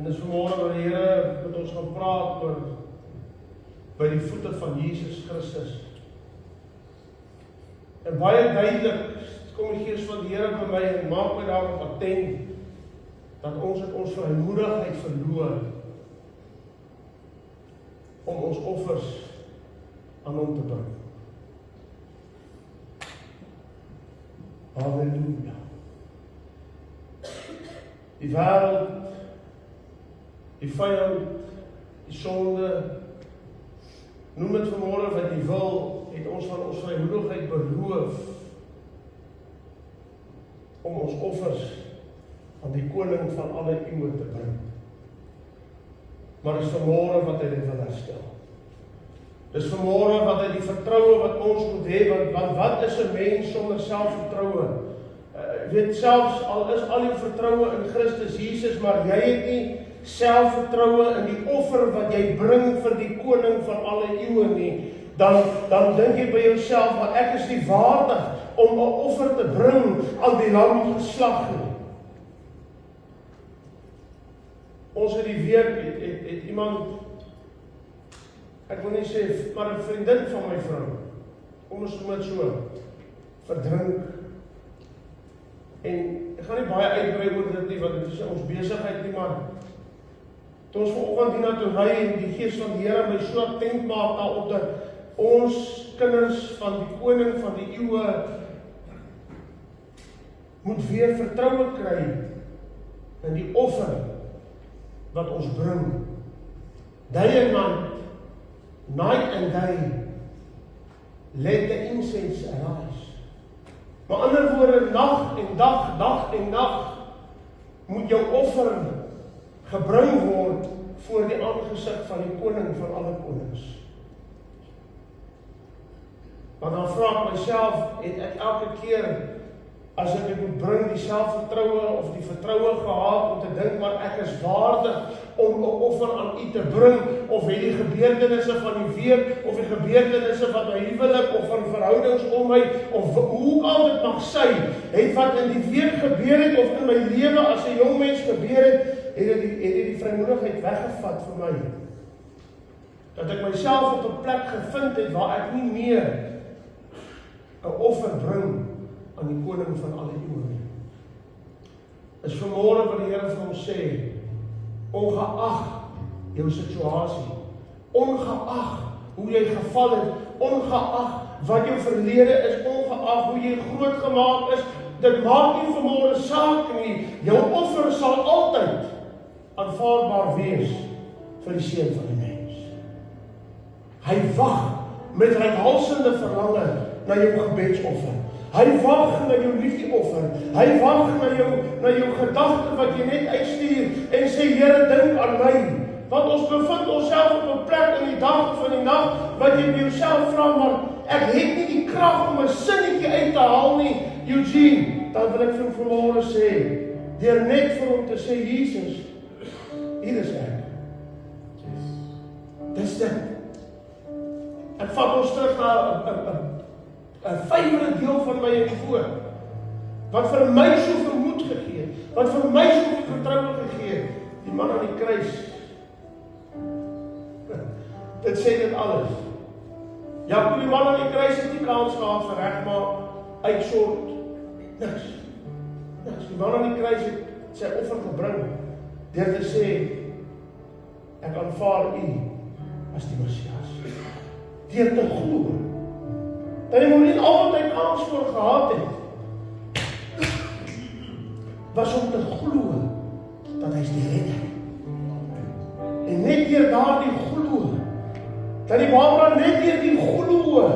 En dis vanmôre wat die Here met ons gaan praat oor by die voete van Jesus Christus. En baie duidelik kom die Gees van die Here by my en maak my daarop attent dat ons het ons vrymoedigheid verloor om ons offers aan hom te bring. Halleluja. Die wêreld, die vyand, die sonde, noem dit vanmôre wat jy wil, het ons van ons vrymoedigheid beroof om ons offers aan die koning van alle eeue te bring. Maar dis vanmôre wat hy dit wil herstel. Dis vanmôre wat hy die vertroue wat ons moet hê, want wat is 'n mens sonder selfvertroue? Weet selfs al is al die vertroue in Christus Jesus, maar jy het nie selfvertroue in die offer wat jy bring vir die koning van alle eeue nie, dan dink jy by jouself, maar ek is nie waardig om 'n offer te bring aan die lam geslag nie. Ons het die week het iemand, ek wil nie sê, maar 'n vriendin van my vrou, kom ons noem dit so, verdrink. En ek gaan nie baie uitbrei oor dit nie, want dit is ons besigheid nie, maar toe ons vanoggend hiernatoe ry en die Gees van die Here my so attent maak daarop dat ons kinders van die koning van die eeue moet weer vertroue kry in die offer wat ons bring. Day and night and day, let the incense arise. Maar ander woorde, nag en dag en nag, moet jou offer gebring word voor die aangesig van die koning van alle konings. Maar dan vra ek myself, het ek elke keer as ek dit moet bring, die selfvertroue of die vertroue gehad om te dink, maar ek is waardig om 'n offer aan U te bring, of het die gebeurtenisse van die week, of die gebeurtenisse van my huwelik, of van verhoudings om my, of hoe al dit mag sy, het wat in die week gebeur het, of in my lewe as 'n jong mens gebeur het die vrymoedigheid weggevat vir my. Dat ek myself op 'n plek gevind het waar ek nie meer 'n offer bring aan die koning van alle eeue nie. Is vanmôre wat die Here vir ons sê, ongeag jou situasie, ongeag hoe jy geval het, ongeag wat jou verlede is, ongeag hoe jy groot gemaak is, dit maak nie vanmôre saak nie, jou offer sal altyd aanvaarbaar wees vir die seun van die mens. Hy wag met reikhalsende verlange na jou gebedsoffer. Hy wag na jou liefdeoffer. Hy wag na jou gedagte wat jy net uitstuur en sê, Here, dink aan my. Want ons bevind onsself op 'n plek in die dag van die nag wat jy by jouself vra, maar ek het nie die krag om 'n sinnetjie uit te haal nie, Eugene. Dan wil ek vir vanmôre sê, deur net vir hom te sê, Jesus, hier is ek. Dis dit. En vat ons terug na 'n vyfde deel van my en voor. Wat vir my soveel moed gegee, wat vir my soveel vertroue gegee, die man aan die kruis. Dit sê dit alles. Ja, die man aan die kruis het nie kans gehad vir regmaak, uitsort, niks. Die man aan die kruis het sy offer gebring, deur te sê, ek aanvaar u as die Messias. Deur te glo. Dat hy nie al wat hy kans voor gehad het, was om te glo, dat hy is die redder. En net deur daardie glo, dat die Barbara net deur die glo,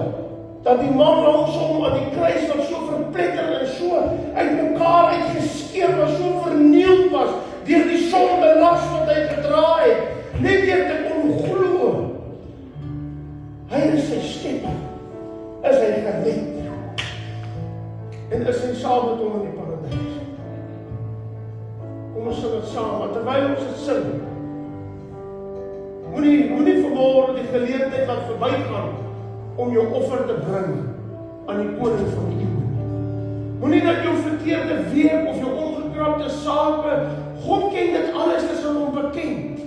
dat die man langs hom aan die kruis wat so verpletter en so uit mekaar uitgeskeer was, so vernield was, deur die sonde las wat hy gedra het, net deur te onglo. Hy is sy skepper, is hy gered, en is hy saam met hom in die paradys. Kom ons sing dit saam, maar terwyl ons dit sing, moenie vanmôre die geleentheid laat verbygaan om jou offer te bring aan die koning van die eeuw. Moenie dat jou verkeerde week of jou ongekrapte sake, God ken dit alles, is aan hom bekend.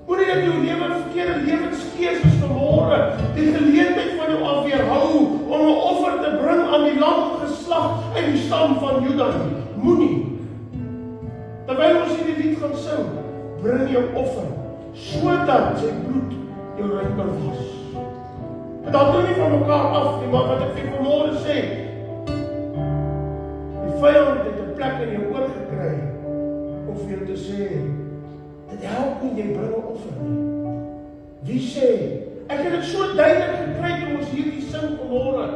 Moenie dat jou verkeerde lewenskeuses vanmôre die geleentheid van jou af weerhou om 'n offer te bring aan die lam geslag uit die stam van Juda. Moenie. Terwyl ons hierdie lied gaan sing, bring jou offer, sodat sy bloed jou rein kan was. En dan doen nie van mekaar af nie, maar wat ek vir vanmôre sê, die vyand het 'n plek in jou oor gekry, om vir jou te sê, dit help nie, jy bring 'n offer nie. Wie sê, ek het dit so duidelik gekry toe ons hierdie sing vanmôre,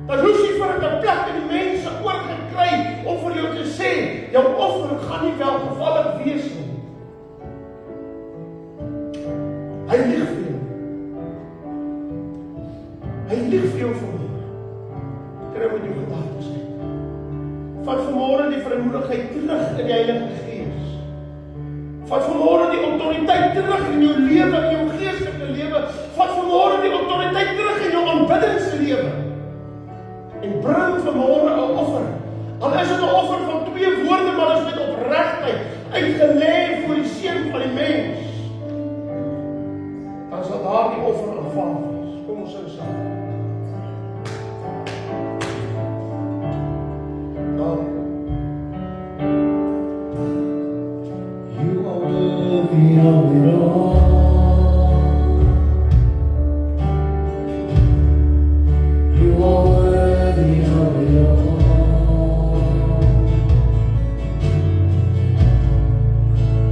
dat Lucifer het 'n plek in die mense oorgekry om vir jou te sê, jou offer gaan nie welgevallig wees nie. Hy lieg vir jou. Hy lieg vir jou vanmôre. Kry met jou gedagtes uit. Vat vanmôre die vrymoedigheid terug in die Heilige Gees. Vat vanmôre die autoriteit terug in jou lewe, in jou geestelike lewe. Vat vanmôre die autoriteit terug in jou aanbiddingslewe. En bring vanmôre 'n offer. Al is dit 'n offer van 2 woorde, maar is dit opregtheid, uitgelê voor die seun van die mens. Dan sal daardie offer aanvaar wees. Kom ons sing saam. You are worthy of it all. You are worthy of it all.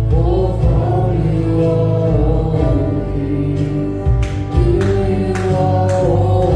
For from you are all things, to you are all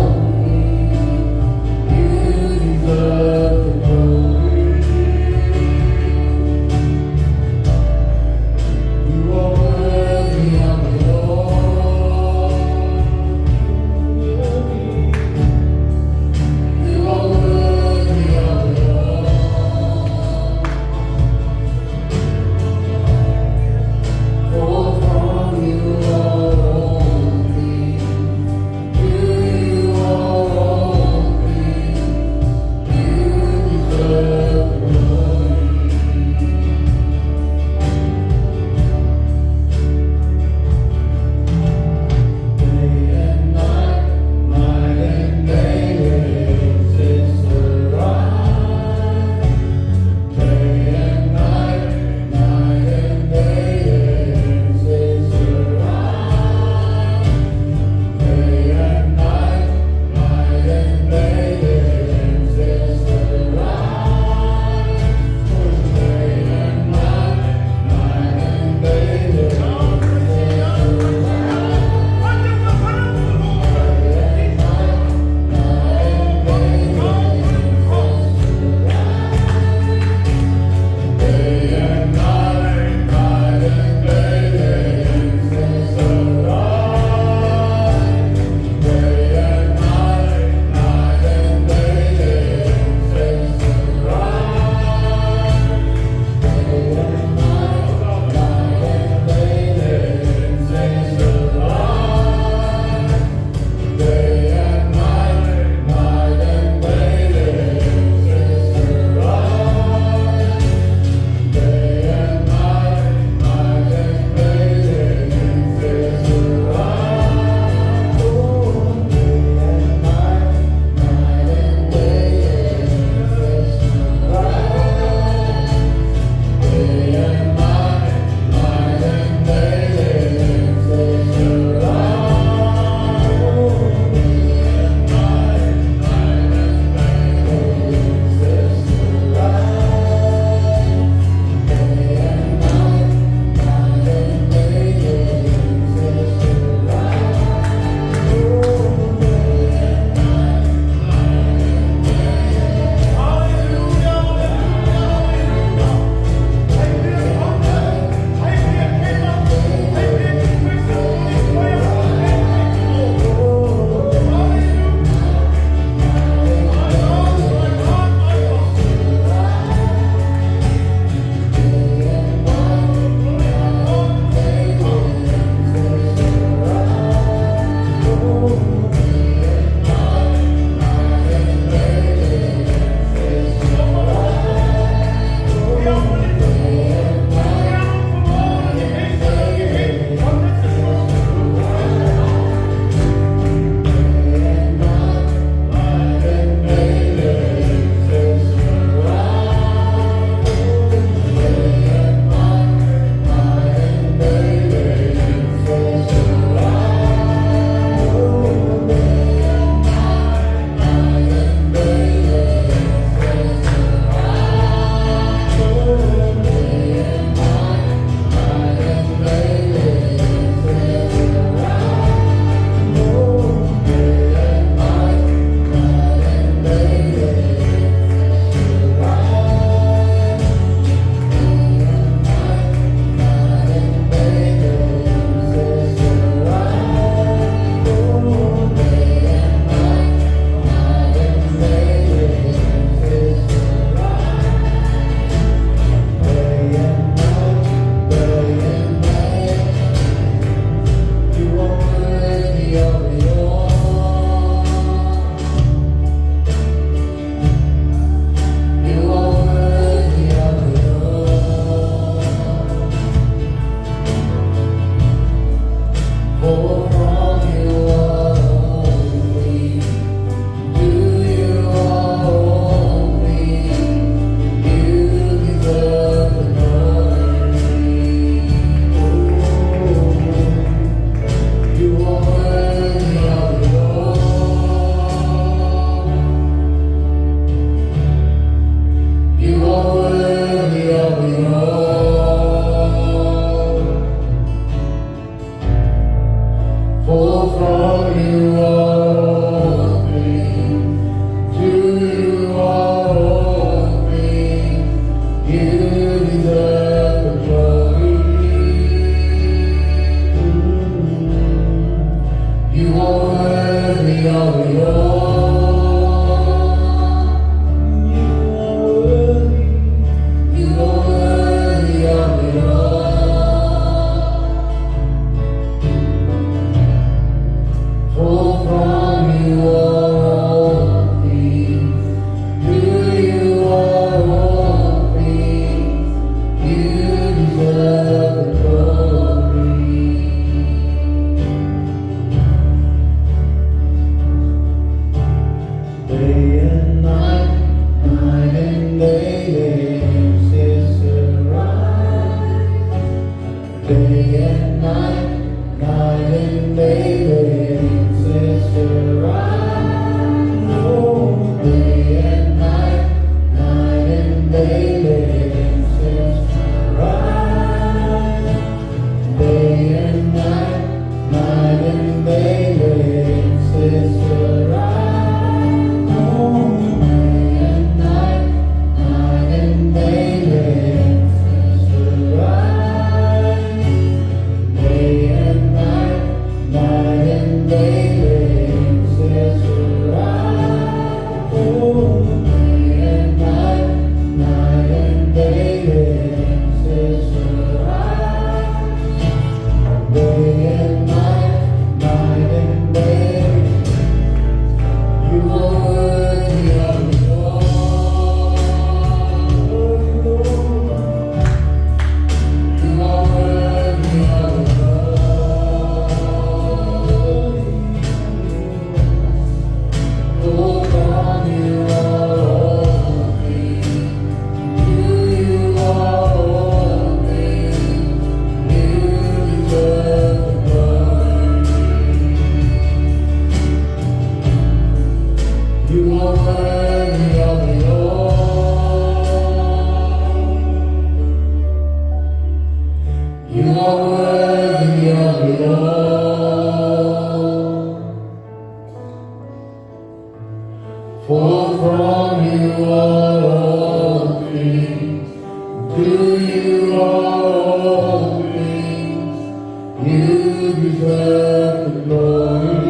deserve the glory.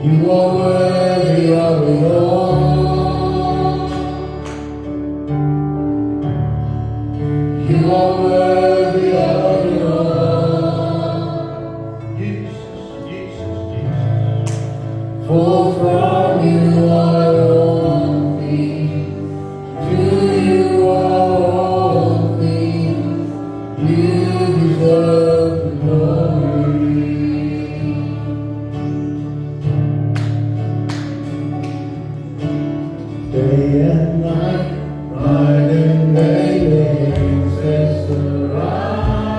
You are worthy of it all. You are worthy of it all. Jesus, Jesus, Jesus. For from you are all things, to you are all things. You deserve the glory. Day and night, night and day, the ancestors rise.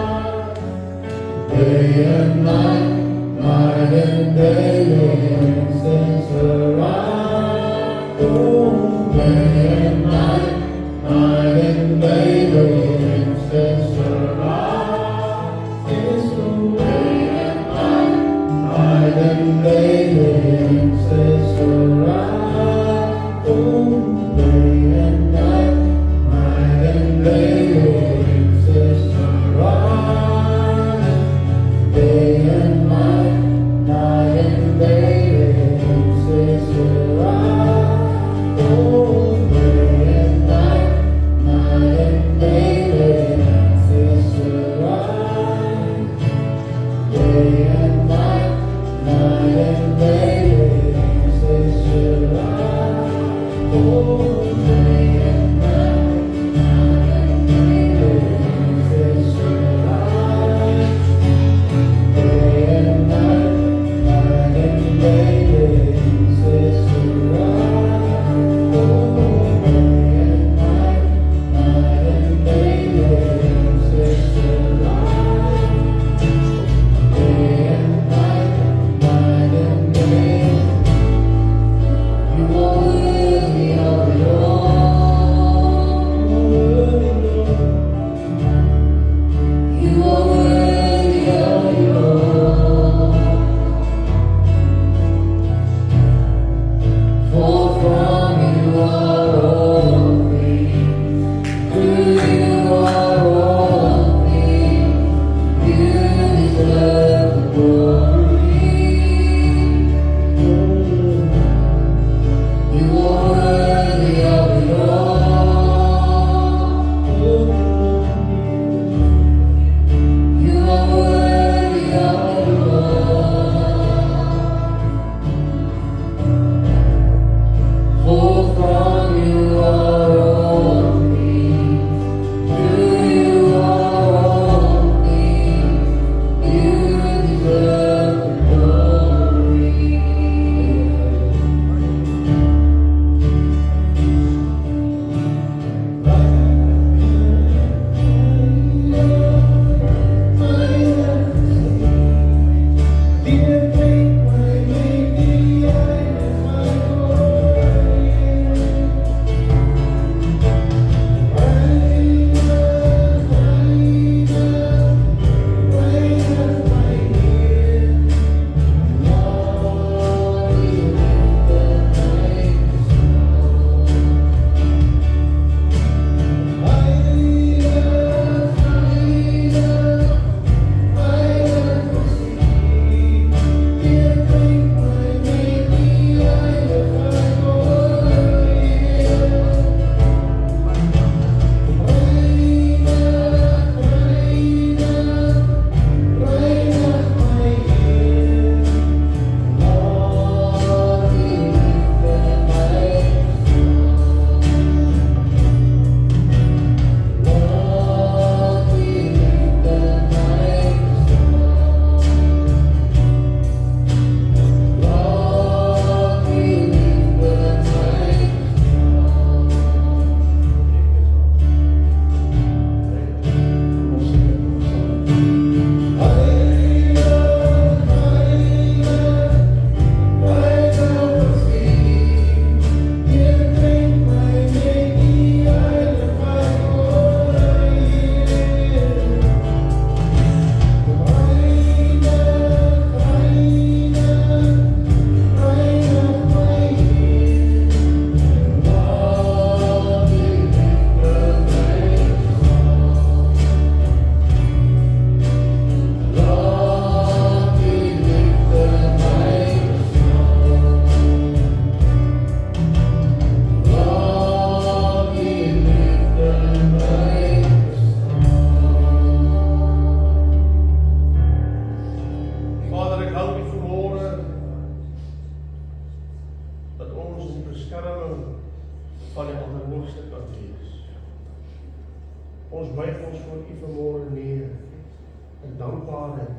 dankbaarheid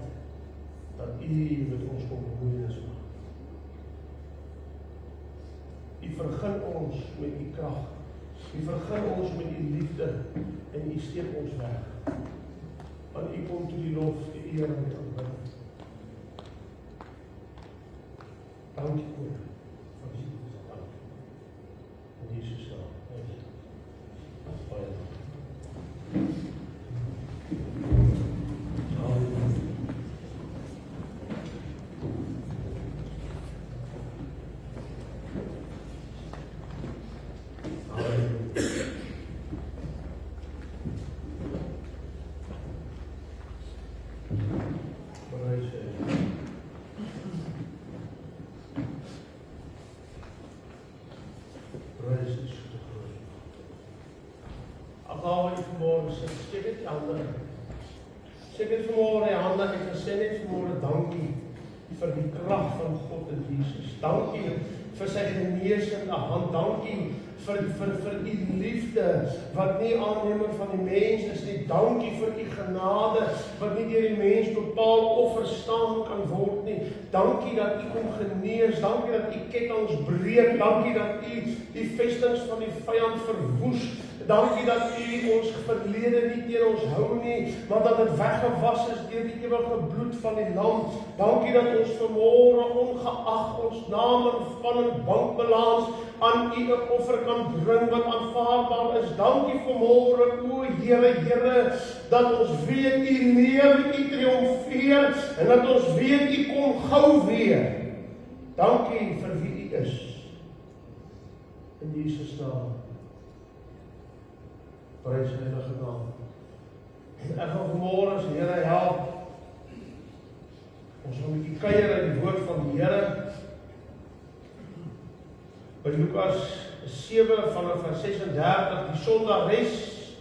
dat U met ons kom bemoeienis maak. U vergun ons met U krag. U vergun ons met U liefde en U steek ons weg. Aan U kom toe die lof, die eer en die aanbidding. Dankie Koning. Van Jesus, dankie. In Jesus naam. Baie dankie. Sê net vanmôre die hande en sê net vanmôre dankie vir die krag van God in Jesus. Dankie vir sy genesende hand. Dankie vir U liefde wat nie aannemend van die mens is nie. Dankie vir U genade wat nie deur die mens bepaal of verstaan kan word nie. Dankie dat U kom genees. Dankie dat U kettinge breek. Dankie dat U die vestings van die vyand verwoes. Dankie dat U ons verlede nie teen ons hou nie, maar dat dit weggewas is deur die ewige bloed van die Lam. Dankie dat ons vanmôre ongeag ons naam en van 'n bankbalans aan U 'n offer kan bring wat aanvaarbaar is. Dankie vanmôre, o Here, dat ons weet U lewe, U triomfeer en dat ons weet U kom gou weer. Dankie vir wie U is. In Jesus naam. Prys die heilige naam. Ek gaan vanmôre as Here help. Ons gaan 'n bietjie kuier in die woord van die Here. By Lukas 7 vanaf vers 36, die sondares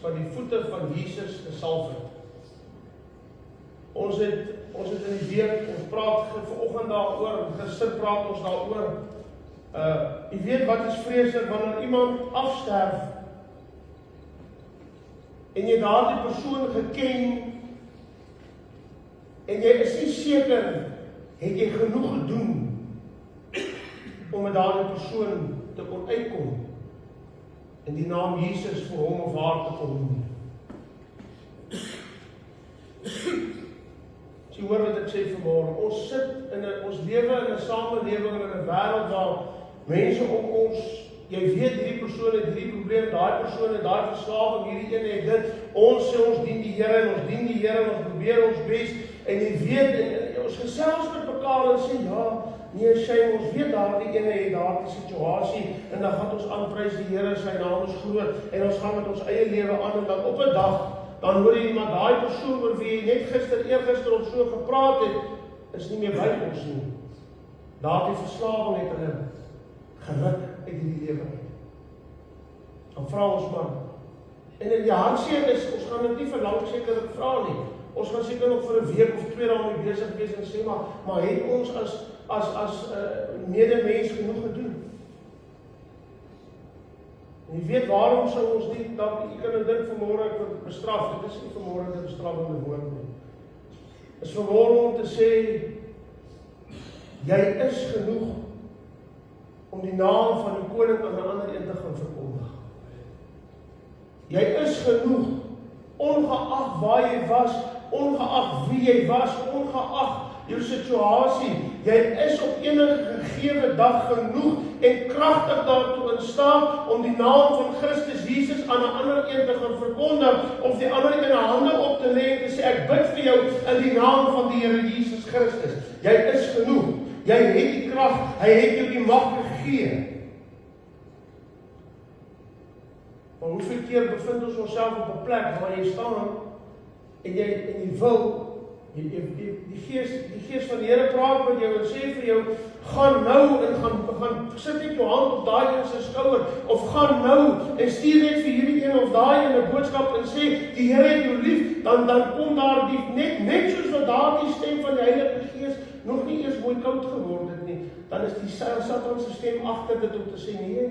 wat die voete van Jesus gesalf het. Ons het in die week, ons praat vanoggend daaroor, gister praat ons daaroor. Jy weet wat is vreeslik wanneer iemand afsterf en jy daardie persoon geken en jy is nie seker het jy genoeg gedoen om met daardie persoon te kon uitkom en die naam Jesus vir hom of haar te kon noem. Jy hoor wat ek sê vanmôre, ons lewe in 'n samelewing en in 'n wêreld waar mense om ons, jy weet hierdie persoon het hierdie probleem, daai persoon het daai verslawing, hierdie een het dit. Ons sê ons dien die Here en ons dien die Here en ons probeer ons bes en jy weet ons gesels met mekaar en sê ja, nee, shame, ons weet daardie ene het daardie situasie en dan gaan ons aanprys die Here, sy naam is groot en ons gaan met ons eie lewe aan en dan op 'n dag dan hoor jy iemand daai persoon oor wie jy net eergister of so gepraat het, is nie meer by ons nie. Daardie verslawing het hulle geruk uit die lewe. Dan vra ons maar. En in die hartseer is, ons gaan dit nie vir lank seker vra nie. Ons gaan seker nog vir 'n week of 2 daarmee besig wees en sê maar het ons as medemens genoeg gedoen? En jy weet waarom sou ons nie, dat jy kan dit vanmôre bestraf, dit is nie vanmôre 'n bestraffende woord nie. Is vanmôre om te sê, jy is genoeg om die naam van die koning aan 'n ander een te gaan verkondig. Jy is genoeg, ongeag waar jy was, ongeag wie jy was, ongeag jou situasie. Jy is op enige gegewe dag genoeg en kragtig daartoe in staat om die naam van Christus Jesus aan 'n ander een te gaan verkondig of die ander een hande op te lê en te sê ek bid vir jou in die naam van die Here Jesus Christus. Jy is genoeg. Jy het die krag, hy het jou die mag gegee. Maar hoeveel keer bevind ons onsself op 'n plek waar jy staan en jy wil die gees van die Here praat met jou en sê vir jou, gaan nou en gaan sit net jou hand op daai een se skouer of gaan nou en stuur net vir hierdie een of daai een 'n boodskap en sê die Here het jou lief, dan kom daar die net soos wat daardie stem van die Heilige Gees nog nie eers mooi koud geword het nie, dan is die Satan se stem agter dit om te sê nee.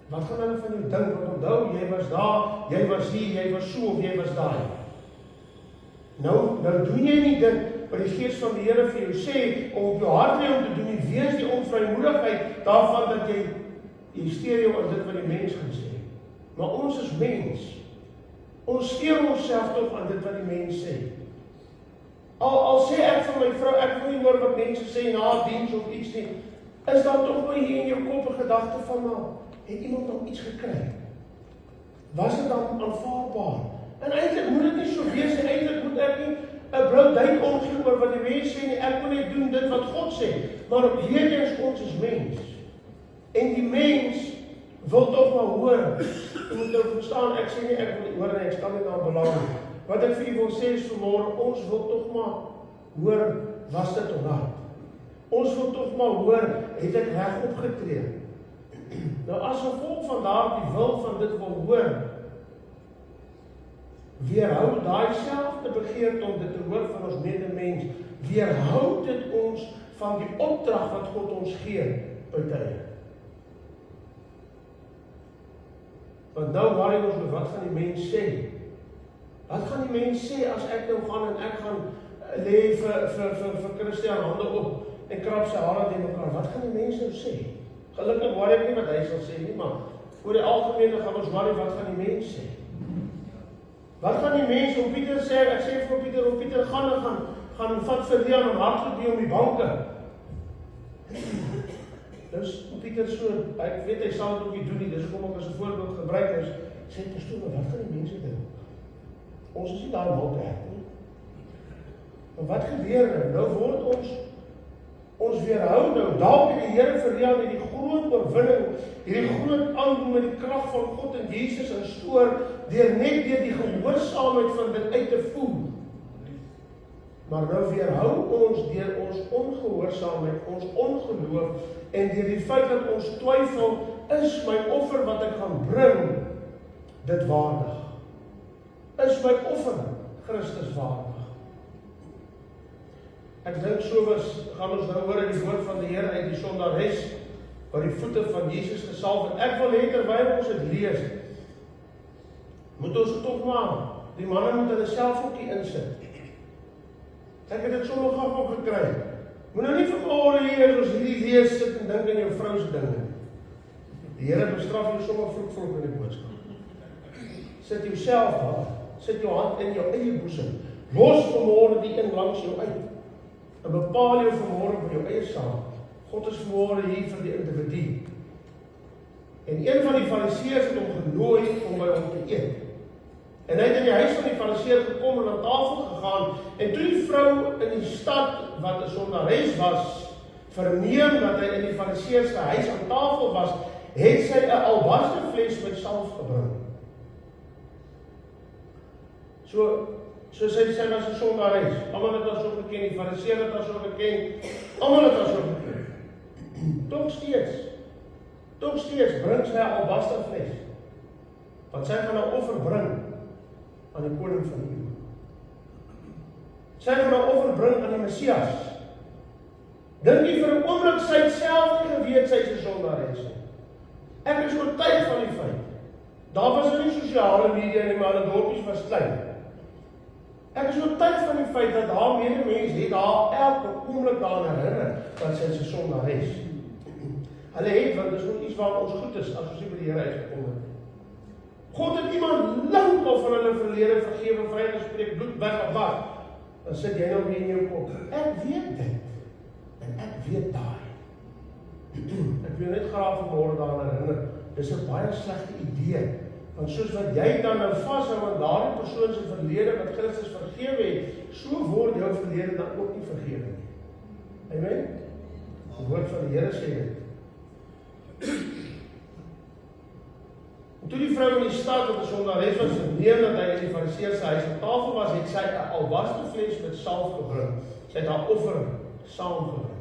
Wat gaan hulle van jou dink? Want onthou, jy was daar, jy was hier, jy was so of jy was daai. Nou doen jy nie dit wat die Gees van die Here vir jou sê, om op jou hart lê om te doen nie, wees die onvrymoedigheid daarvan dat jy steur jou aan dit wat die mens gaan sê. Maar ons is mens. Ons steur onsself tog aan dit wat die mens sê. Al sê ek vir my vrou, ek wil nie hoor wat mense sê na diens of iets nie, is daar tog maar hier in jou kop 'n gedagte van, maar het iemand nog iets gekry? Was dit dan aanvaarbaar? En eintlik moet dit nie so wees nie, eintlik moet ek nie 'n blou duim omgee oor wat die mens sê nie, ek wil net doen dit wat God sê, maar op hierdie is ons is mens. En die mens wil tog maar hoor. Jy moet nou verstaan, ek sê nie ek wil nie hoor nie, ek staan nie daar belang nie. Wat ek vir u wil sê is vanmôre, ons wil tog maar hoor, was dit reg? Ons wil tog maar hoor, het ek reg opgetree? Nou as gevolg van daardie wil van dit wil hoor, weerhou daai selfde begeerte om dit te hoor van ons medemens, weerhou dit ons van die opdrag wat God ons gee bytye. Want nou worry ons met wat gaan die mens sê? Wat gaan die mens sê as ek nou gaan en ek gaan lê vir Christian hande op en krap sy hare teen mekaar? Wat gaan die mens nou sê? Gelukkig worry ek nie wat hy sal sê nie, maar oor die algemeen gaan ons worry wat gaan die mens sê? Wat gaan die mens om Pieter sê? Ek sê vir Pieter gaan vat vir Leon om hardloop hier om die banke. Dus Pieter so, ek weet hy sal dit ook nie doen nie, dis hoekom ek as 'n voorbeeld gebruik is, sê pastoor, wat gaan die mense dink? Ons is nie daar om te help nie. Maar wat gebeur nou? Nou word ons weerhou nou, dalk het die Here vir jou met die groot oorwinning, hierdie groot aandoen met die krag van God en Jesus instoor, deur die gehoorsaamheid van dit uit te voer. Maar nou weerhou ons deur ons ongehoorsaamheid, ons ongeloof, en deur die feit dat ons twyfel, is my offer wat ek gaan bring, dit waardig? Is my offer Christus waardig? Ek dink so gaan ons nou hoor uit die woord van die Here uit die sondares, wat die voete van Jesus gesalf het. Ek wil hê terwyl ons dit lees, moet ons tog maar, die manne moet hulle self ook hier insit. Ek het dit sommer gou opgekry. Moet nou nie vanmôre hier as ons hierdie lees sit en dink aan jou vrou se dinge. Die Here bestraf jou sommer vroeg in die boodskap. Sit jouself daar, sit jou hand in jou eie boesem. Los vanmôre die een langs jou uit. En bepaal jou vanmôre met jou eie saak. God is vanmôre hier vir die individu. En een van die fariseërs het hom genooi om by hom te eet. En hy het in die huis van die fariseër gekom en aan tafel gegaan, en toe die vrou in die stad, wat 'n sondares was, verneem dat hy in die fariseër se huis aan tafel was, het sy 'n albasterfles met salf gebring. So sy was 'n sondares. Almal het haar so geken, die fariseër het haar so geken, almal het haar so geken. Tog steeds bring sy 'n albasterfles, want sy gaan 'n offer bring aan die koning van die Jode. Sy gaan 'n offer bring aan die Messias. Dink jy vir 'n oomblik sy het self nie geweet sy is 'n sondares nie? Ek is oortuig van die feit. Daar was nie sosiale media nie, maar die dorpies was klein. Ek is oortuig van die feit dat haar medemens het haar elke oomblik daaraan herinner dat sy 'n sondares. Hulle het, want dit is ook iets waar ons goed is as ons nie by die Here uitgekom het. God het iemand lank al van hulle verlede vergewe, vrygespreek, bloed weggewas. Dan sit jy nou weer in jou kop. Ek weet dit. En ek weet daai. Ek wil net graag vanmôre daaraan herinner. Dis 'n baie slegte idee. Want soos wat jy dan nou vashou aan daardie persoon se verlede wat Christus vergewe het, so word jou verlede dan ook nie vergewe nie. Amen. Die woord van die Here sê dit. En toe die vrou in die stad wat 'n sondares was verneem dat hy in die fariseër se huis aan tafel was, het sy 'n albasterfles met salf gebring. Sy het haar offer saamgebring.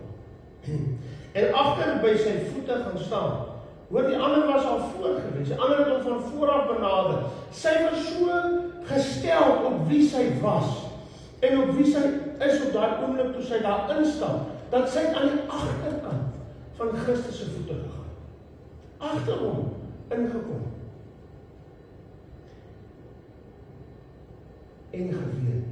En agter by sy voete gaan staan. Hoor, die ander was al voor gewees. Die ander het hom van vooraf benader. Sy was so gestel op wie sy was en op wie sy is op daai oomblik toe sy daar instap, dat sy aan die agterkant van Christus se voete gegaan. Agter hom ingekom. En geweet,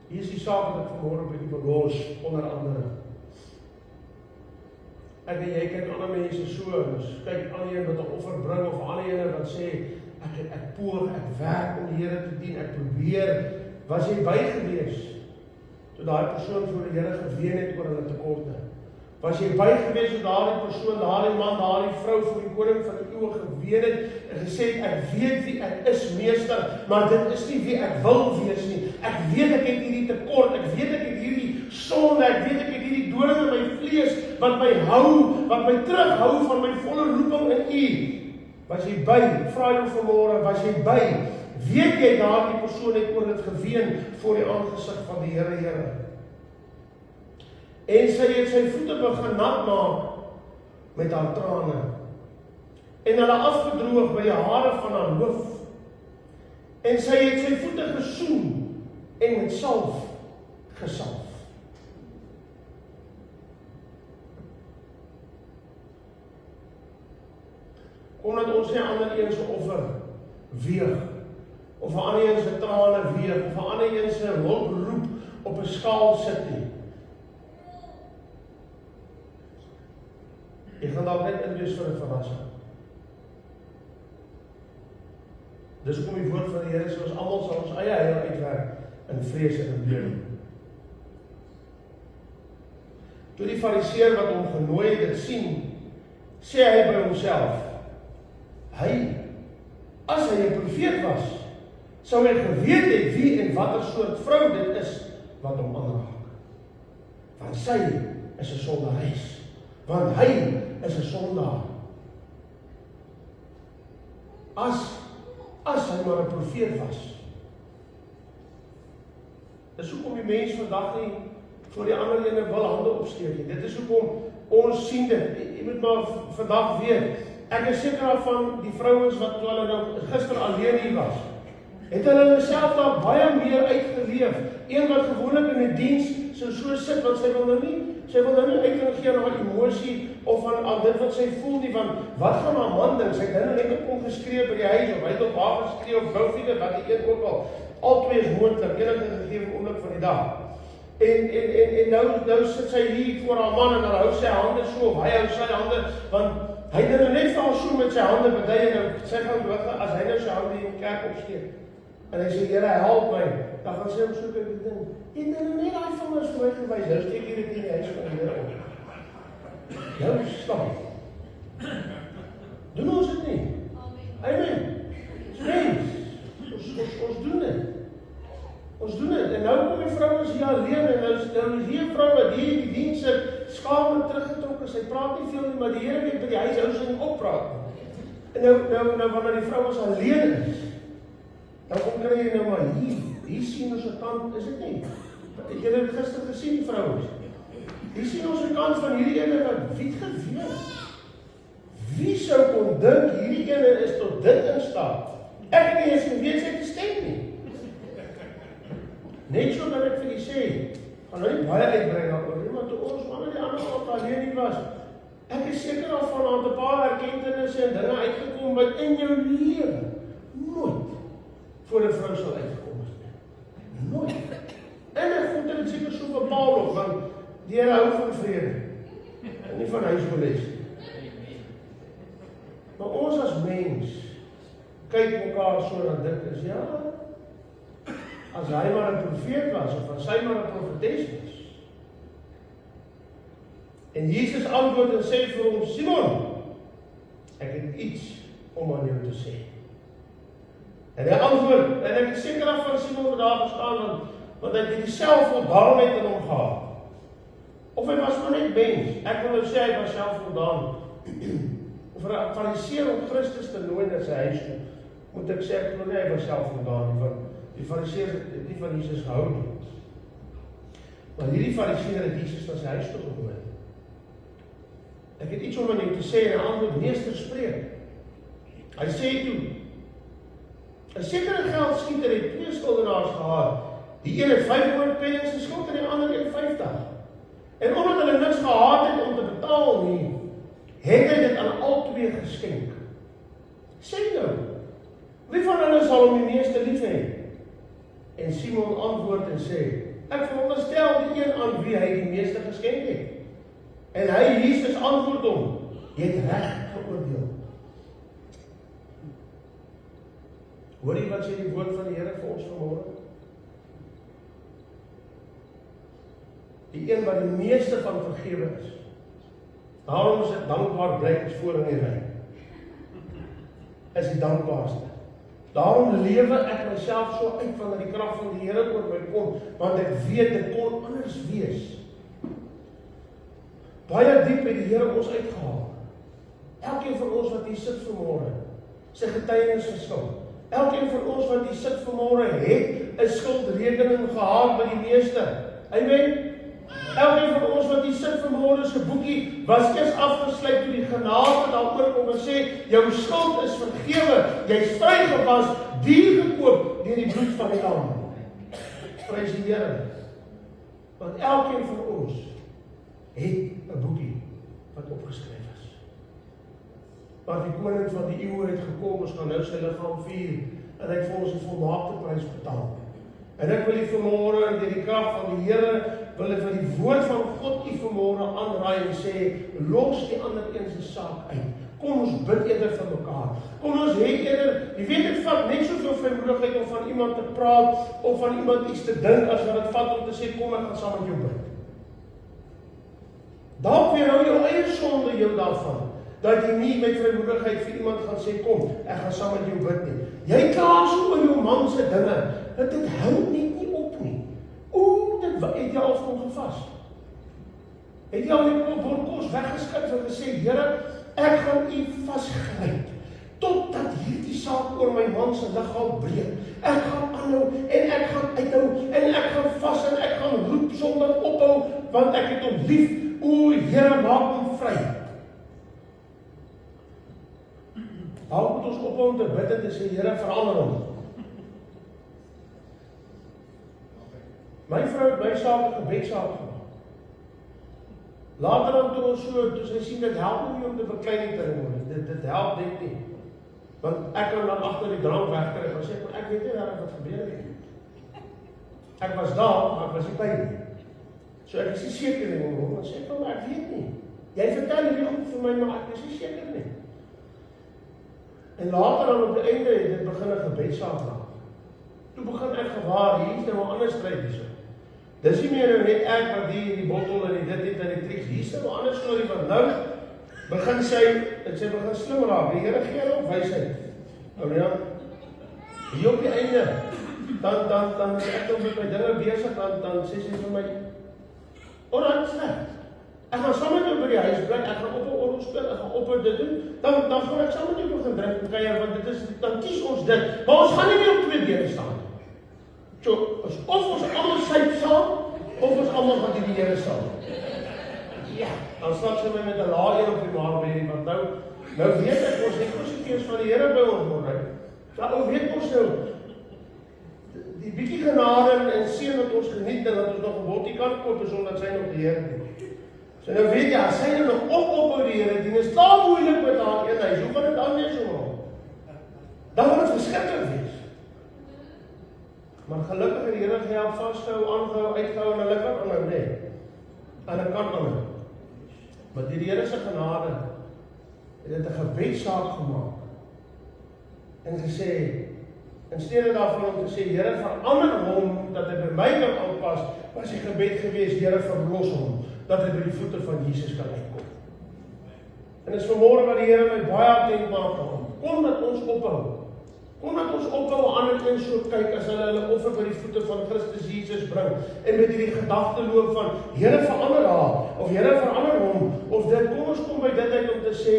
Hier is die saak wat ek vanmôre bietjie belos, onder andere. Ek en jy kyk ander mense so, ons kyk ander een wat 'n offer bring, of ander een wat sê, ek poog, ek werk om die Here te dien, ek probeer. Was jy by gewees toe daai persoon voor die Here geween het oor hulle tekorte? Was jy by gewees toe daardie persoon, daardie man, daardie vrou voor die koning van die eeue geween het en gesê het, ek weet wie ek is, meester, maar dit is nie wie ek wil wees nie. Ek weet ek het hierdie tekort, ek weet ek het hierdie sonde, ek weet ek het hierdie doring in my vlees wat my terughou van my volle roeping in U. Was jy by? Vra jou vanmôre, was jy by? Weet jy daardie persoon het oor dit geween voor die aangesig van die Here? En sy het sy voete begin nat maak met haar trane en hulle afgedroog by die hare van haar hoof. En sy het sy voete gesoen en met salf gesalf. Omdat ons nie ander een se offer weeg, of 'n ander een se trane weeg, of 'n ander een se hulproep op 'n skaal sit nie. Jy gaan dalk net inwees vir 'n verrassing. Dis hoekom die woord van die Here sê ons almal sal ons eie heil uitwerk in vrees en in bedding. Toe die fariseer wat hom genooi het dit sien, sê hy by homself, as hy 'n profeet was, sou hy geweet het wie en watter soort vrou dit is wat hom aanraak. Want sy is 'n sondares, want hy is 'n sondaar. As hy maar 'n profeet was. Dis hoekom die mens vandag nie voor die ander ene wil hande opsteek nie. Dit is hoekom ons sien dit. Jy moet maar vandag weet. Ek is seker daarvan die vrouens wat toe hulle nou gister alleen hier was, het hulle self daar baie meer uitgeleef. Een wat gewoonlik in 'n diens so sit, want sy wil nou nie uitgee aan haar emosie of aan dit wat sy voel nie, want wat gaan haar man dink? Sy het nou net op hom geskree by die huis, of hy het op haar geskree, of boufiede, wat die een ook al. Albei is moontlik, enige gegewe oomblik van die dag. En nou sit sy hier voor haar man en dan hou sy hande so, of hy hou sy hande, want hy het nou net vir haar so met sy hande bedui, en nou sy gaan dood, as hy nou sy hande in die kerk opsteek. En hy sê, Here, help my. Dan gaan sy hom soek in die ding. Jy het nou net daai vingers vir my gewys. Nou steek hier dit in die huis van die Here op. Nou stap. Doen ons dit nie? Amen. Mens, ons doen dit. Ons doen dit. En nou kom die vrouens hier alleen, en nou is hier 'n vrou wat hier in die diens sit, skaam en teruggetrokke. Sy praat nie veel nie, maar die Here weet by die huis hou sy nie oppraat. En nou wanneer die vrouens alleen is, dan kom kry jy nou maar hier sien ons 'n kant, is dit nie? Het julle dit gister gesien, vrouens? Hier sien ons 'n kant van hierdie ene wat wie het geweet? Wie sou kon dink hierdie ene is tot dit in staat? Ek het nie eens geweet sy het gestem nie. Net so dat ek vir julle sê, gaan nou nie baie uitbrei daaroor nie, maar toe ons manne die ander kant alleen nie was, ek is seker daarvan aan 'n paar erkentennisse en dinge uitgekom wat in jou lewe nooit voor 'n vrou sal uitgekom het. Nooit. En ek voel dit seker so bepaal op, want die Here hou van vrede. En nie van huismoes. Maar ons as mens kyk mekaar so en dink is ja, as hy maar 'n profeet was, of as sy maar 'n profetes was. En Jesus antwoord en sê vir hom, Simon, ek het iets om aan jou te sê. En hy antwoord, en ek is seker af van Simon wat daar gestaan, want hy het selfvoldaanheid in hom gehad. Of hy was maar net mens. Ek wil nou sê hy was selfvoldaan. Of vir 'n fariseer om Christus te nooi na sy huis toe, moet ek sê ek glo nie hy was selfvoldaan, want die fariseer het nie van Jesus gehou nie. Maar hierdie fariseer het Jesus na sy huis toe genooi. Ek het iets om aan jou te sê, en hy antwoord, meester spreek. Hy sê toe, 'n sekere geldskieter het 2 skuldenaars gehad. Die een het 500 pennings geskuld en die ander 50. En omdat hulle niks gehad het om te betaal nie, het hy dit aan albei geskenk. Sê nou, wie van hulle sal hom die meeste lief hê? En Simon antwoord en sê, Ek veronderstel die een aan wie hy die meeste geskenk het. En hy, Jesus, antwoord hom, jy het reg geoordeel. Hoor jy wat sê die woord van die Here vir ons vanmôre? Die een wat die meeste van vergewe is. Daarom is dit dankbaar bly as voor in die ry. Is die dankbaarste. Daarom lewe ek myself so uit wanneer die krag van die Here oor my kom, want ek weet dit kon anders wees. Baie diep het die Here ons uitgehaal. Elkeen van ons wat hier sit vanmôre, sy getuienis verskil. Elkeen van ons wat hier sit vanmôre het 'n skuldrekening gehad by die meester. Amen. Elkeen van ons wat hier sit vanmôre se boekie was eers afgesluit toe die genade daaroor kom en sê jou skuld is vergewe, jy's vrygewas, duur gekoop deur die bloed van die Lam. Prys die Here. Want elkeen van ons het 'n boekie wat opgeskryf is. Maar die koning van die eeue het gekom, ons gaan nou sy liggaam vier en hy het vir ons 'n volmaakte prys betaal. En ek wil u vanmôre deur die krag van die Here wil ek vir die woord van God u vanmôre aanraai en sê, los die ander een se saak uit. Kom ons bid eerder vir mekaar. Kom ons hê eerder, jy weet dit vat net soveel vrymoedigheid om van iemand te praat of van iemand iets te dink as wat dit vat om te sê kom ek gaan saam met jou bid. Dalk weerhou jou eie sonde jou daarvan dat jy nie met vrymoedigheid vir iemand gaan sê kom, ek gaan saam met jou bid nie. Jy kla so oor jou man se dinge, dat dit hou net nie op nie. Dit het jy al van gevas. Het jy al die bordkos weggeskryf en gesê, Here, ek gaan u vasgryp totdat hierdie saak oor my man se liggaam breek. Ek gaan aanhou en ek gaan uithou en ek gaan vas en ek gaan roep sonder ophou want ek het hom lief. O Here, maak hom vry. Daar moet ons ophou om te bid en te sê, Here, verander hom. My vrou het my saak 'n gebedsaak gemaak. Later dan toe sy sien dit help nie om te beklein te word. Dit help net nie. Want ek kan dan agter die drank wegkry en sê ek weet nie wat gebeur het nie. Ek was daar, maar ek was nie by nie. So ek is nie seker nie hoor, sê ek weet nie. Jy vertel hierdie goed vir my, maar ek is nie seker nie. En later dan op die einde het dit begin 'n gebedsaak raak. Toe begin ek gewaar, hier is nou 'n ander stryd hierso. Dis nie meer net ek wat die bottel en die dit en die triks. Hier is nou 'n ander storie wat nou begin sy begin slim raak. Die Here gee haar op wysheid. Nou ja. Hier op die einde dan is ek met my dinge besig dan sê sy vir my, "Alraai, sleg. Ek gaan saam met jou by die huis bly. Ek gaan op 'n orgel speel, ek gaan op dit doen. Dan gaan ek saam met jou begin drink en kuier want dit is dan kies ons dit. Maar ons gaan nie meer op twee bene staan. So, of ons almal syp saam of ons almal gaan die Here saam. Ja, dan slaap sy my met 'n laai op die maarbeen want nou weet ek ons het positiefs van die Here by ons word. Ou weet ons nou die bietjie genade en seën wat ons geniet en dat ons nog 'n bottie kan koop is omdat sy nog die Here dien. So nou weet jy, as sy nog ophou die Here dien, is daar moeilik met haar een huis. Hoe gaan dit dan wees so? Dan word dit verskriklik wees. Maar gelukkig het die Here gehelp vashou, aangehou, uitgehou en hulle kan aanhou, nee. En hulle kan aanhou. Maar die Here se genade het dit 'n gebedsaak gemaak. En gesê, in steede daarvan om te sê, Here, verander hom, dat hy by my kan aanpas, was die gebed gewees, Here, verlos hom, dat hy by die voete van Jesus kan uitkom. En dis vanmôre wat die Here my baie attent maak aan. Kom dat ons ophou. Kom dat ons ophou ander een so kyk as hulle offer by die voete van Christus Jesus bring. En met hierdie gedagte loop van, Here, verander haar, of Here, verander hom, of dit, kom by dit uit om te sê,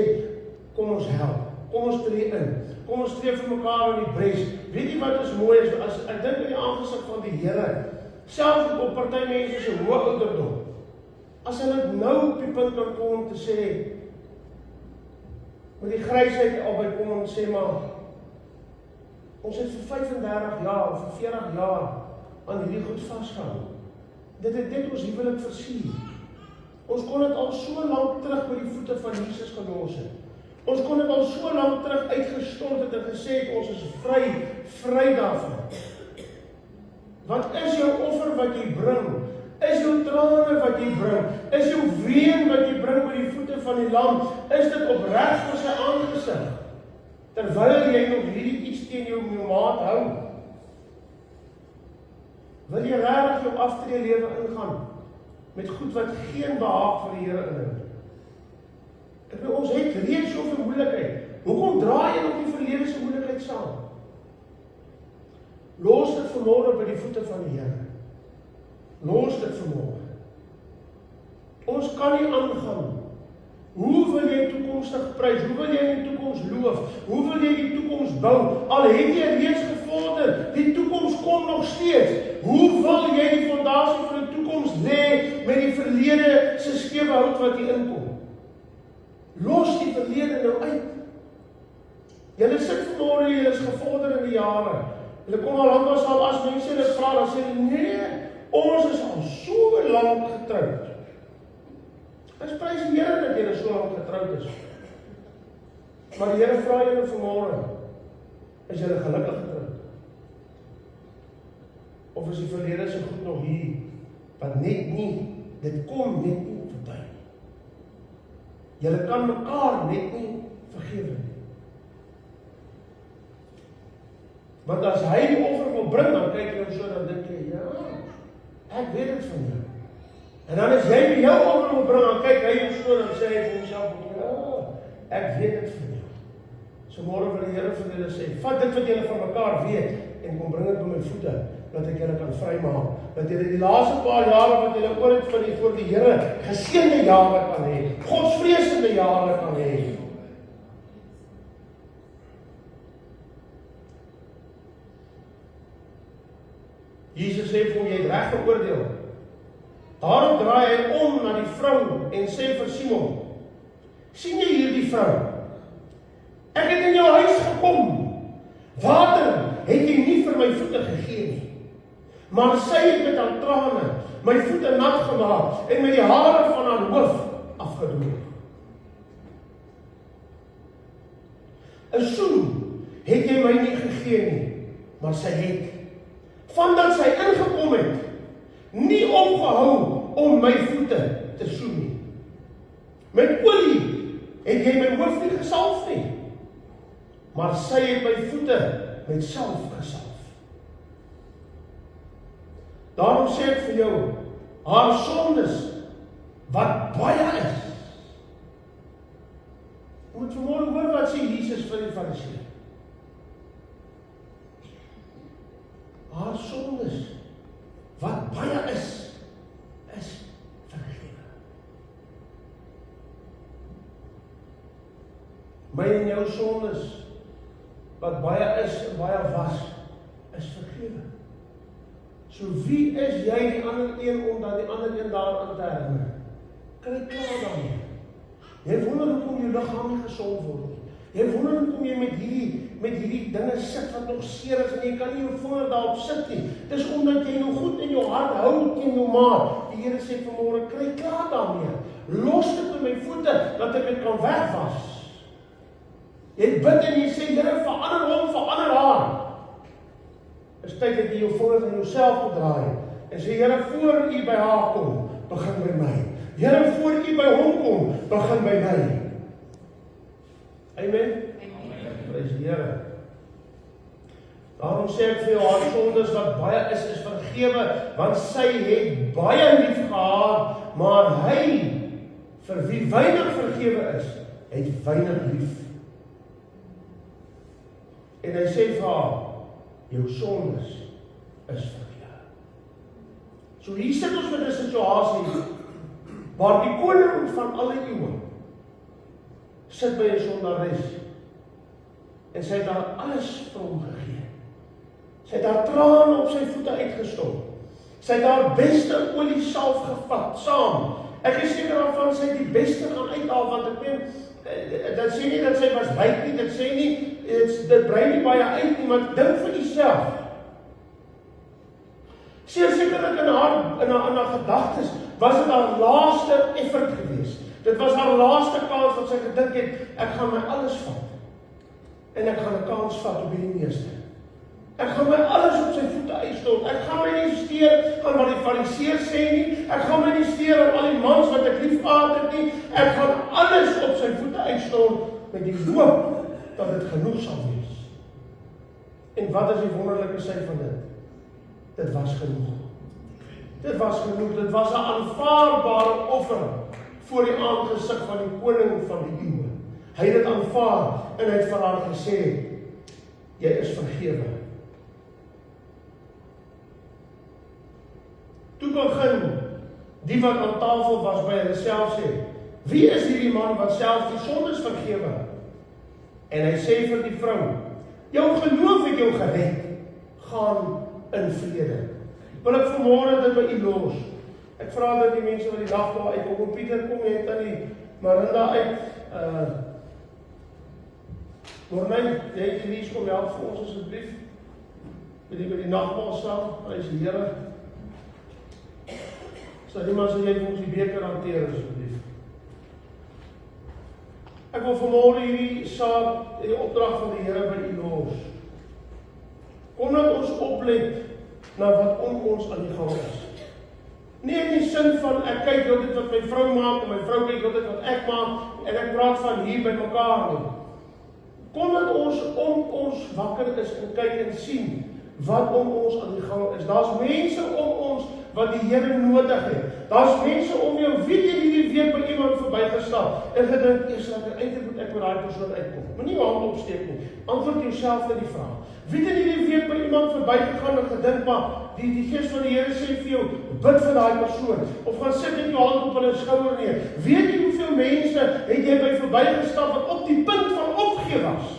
kom ons help. Kom ons tree in. Kom ons tree vir mekaar in die bres. Weet jy wat is mooi is? As ek dink by die aangesig van die Here, selfs op party mense se hoë ouderdom, as hulle nou op die punt kan kom om te sê, met die grysheid albei kom en sê, maar ons het vir 35 jaar of vir 40 jaar aan hierdie goed vasgehou. Dit het net ons huwelik versier. Ons kon dit al so lank terug by die voete van Jesus gelos het. Ons kon dit al so lank terug uitgestort het en gesê het, ons is vry daarvan. Wat is jou offer wat jy bring? Is jou trane wat jy bring? Is jou ween wat jy bring by die voete van die lam? Is dit opreg voor sy aangesig? Terwyl jy nog hierdie iets teen jou maat hou? Wil jy regtig jou aftree lewe ingaan? Met goed wat geen behaag vir die Here inhou? Ek bedoel, ons het reeds soveel moeilikheid. Hoekom draai jy nog die verlede se moeilikheid saam? Los dit vanmôre by die voete van die Here. Los dit vanmôre. Ons kan nie aangaan. Hoe wil jy toekomstig prys? Hoe wil jy in die toekoms loof? Hoe wil jy die toekoms bou? Al het jy reeds gevorder, die toekoms kom nog steeds. Hoe wil jy die fondasie van die toekoms lê met die verlede se skewe hout wat hier inkom? Los die verlede nou uit. Julle sit vanmôre, julle is gevorder in die jare. Hulle kom al lank as mense dit vra, dan sê hulle, nee, ons is al so lank getroud. Ons prys die Here dat julle so lank getroud is. Maar die Here vra julle vanmôre, is julle gelukkig getroud? Of is die verlede se goed nog hier, wat net nie, dit kom net nie verby. Julle kan mekaar net nie vergewe nie. Want as hy die offer wil bring, dan kyk jy so, dan dink jy, ja, ek weet dit van jou. En dan as jy vir jou offer wil bring, dan kyk hy so, dan sê hy vir homself, ja, ek weet dit van jou. So môre wil die Here vir julle sê, vat dit wat julle van mekaar weet, en kom bring dit by my voete, dat ek julle kan vrymaak. Dat julle die laaste paar jare wat julle oor het vir voor die Here, geseënde jare kan hê, godsvreesende jare kan hê. Jesus sê vir hom, jy het reg geoordeel. Daarom draai hy om na die vrou en sê vir Simon, sien jy hierdie vrou? Ek het in jou huis gekom. Water het jy nie vir my voete gegee nie. Maar sy het met haar trane my voete nat gemaak en met die hare van haar hoof afgedroog. 'n Soen het jy my nie gegee nie, maar sy het, vandat sy ingekom het, nie opgehou om my voete te soen nie. Met olie het jy my hoof nie gesalf nie, maar sy het my voete met salf gesalf. Daarom sê ek vir jou, haar sondes, wat baie is. Jy moet vanmôre hoor wat sê Jesus vir die Fariseë. Haar sondes, wat baie is vergewe. My en jou sondes, wat baie is en baie was, is vergewe. So wie is jy die ander een om dan die ander een daaraan te herinner? Kry klaar daarmee. Jy wonder hoekom jou liggaam nie gesond word nie. Jy wonder hoekom jy met hierdie dinge sit wat nog seer is en jy kan nie jou vinger daarop sit nie. Dis omdat jy nou goed in jou hart hou teen jou maat. Die Here sê vanmôre, kry klaar daarmee. Los dit by my voete dat ek dit kan wegwas. Jy bid en jy sê, Here, verander hom, verander haar. Is tyd dat jy jou vinger aan jouself te draai en sê, Here, voor u by haar kom, begin by my. Here, voor u by hom kom, begin by my. Amen? Prys die Here. Daarom sê ek vir jou, haar sondes wat baie is vergewe, want sy het baie lief gehad, maar hy, vir wie weinig vergewe is, het weinig lief. En hy sê vir haar, jou sondes is vergewe. So hier sit ons met 'n situasie, waar die koning van alle eeue sit by 'n sondares en sy het haar alles vir hom gegee. Sy het haar trane op sy voete uitgestort. Sy het haar beste olie salf gevat, saam. Ek is seker daarvan sy het die beste gaan uithaal, want ek meen, dit sê nie dat sy was ryk nie, dit sê nie, dit brei nie baie uit nie, maar dink vir jouself. Sekerlik in haar gedagtes was dit haar laaste effort geweest. Dit was haar laaste kans wat sy gedink het, ek gaan my alles vat. En ek gaan 'n kans vat op hierdie meester. Ek gaan my alles op sy voete uitstort. Ek gaan my nie steur aan wat die fariseërs sê nie. Ek gaan my nie steur aan al die mans wat ek lief gehad het nie. Ek gaan alles op sy voete uitstort met die hoop dat dit genoeg sal wees. En wat is die wonderlike sy van dit? Dit was genoeg. Dit was genoeg. Dit was 'n aanvaarbare offer voor die aangesig van die koning van die eeue. Hy het dit aanvaar en hy het vir haar gesê, jy is vergewe. Toe begin die wat aan tafel was by hulle self sê, wie is hierdie man wat self die sondes vergewe? En hy sê vir die vrou, jou geloof het jou gered, gaan in vrede. Wil ek vanmôre dit by u los. Ek vra dat die mense wat die dag daar uitkom, Pieter, kom jy het aan die Marinda uit, Morney, jy Elise, kom help vir ons asseblief, by die nagmaal staan, hy is die Here. So die man sê, jy moet ons die beker hanteer asseblief. Ek wil vanmôre hierdie saak, die opdrag van die Here by u los. Kom dat ons oplet na wat om ons aan die gang is. Nie in die sin van, ek kyk dit wat my vrou maak, en my vrou kyk dit wat ek maak, en ek praat van hier by mekaar nie. Kom dat ons om ons wakker is en kyk en sien wat om ons aan die gang is. Daar's mense om ons wat die Here nodig het. Daar's mense om jou, weet jy hierdie week by iemand verbygestap en gedink, eers dat eintlik moet ek met daai persoon uitkom. Moenie jou hand opsteek nie. Antwoord jouself net die vraag. Weet jy hierdie week by iemand verbygegaan en gedink, maar die Gees van die Here sê vir jou, bid vir daai persoon, of gaan sit met jou hand op hulle skouer neer. Weet jy hoeveel mense het jy by verbygestap wat op die punt van opgee was?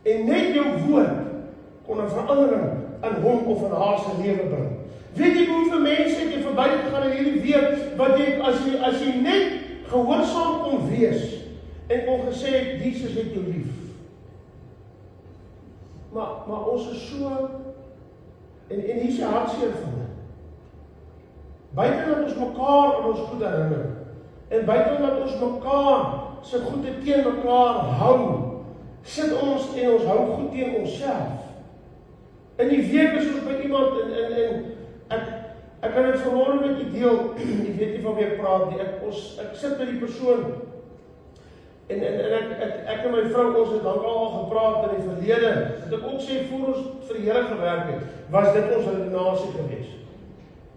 En net jou woord kon 'n verandering in hom of in haar se lewe bring. Weet jy hoeveel mense het jy verbygegaan in hierdie week, wat jy, as jy net gehoorsaam kon wees, en kon gesê het, Jesus het jou lief. Maar ons is so, en hier is die hartseer van dit. Buiten dat ons mekaar aan ons goed herinner, en buiten dat ons mekaar se goede teen mekaar hou, sit ons en ons hou goed teen onsself. In die week is ons by iemand, en ek kan dit vanmôre met u deel, ek weet nie van wie ek praat nie, ek sit by die persoon, en ek en my vrou, ons het dan al gepraat in die verlede, dat ek ook sê, voor ons vir die Here gewerk het, was dit ons redenasie gewees.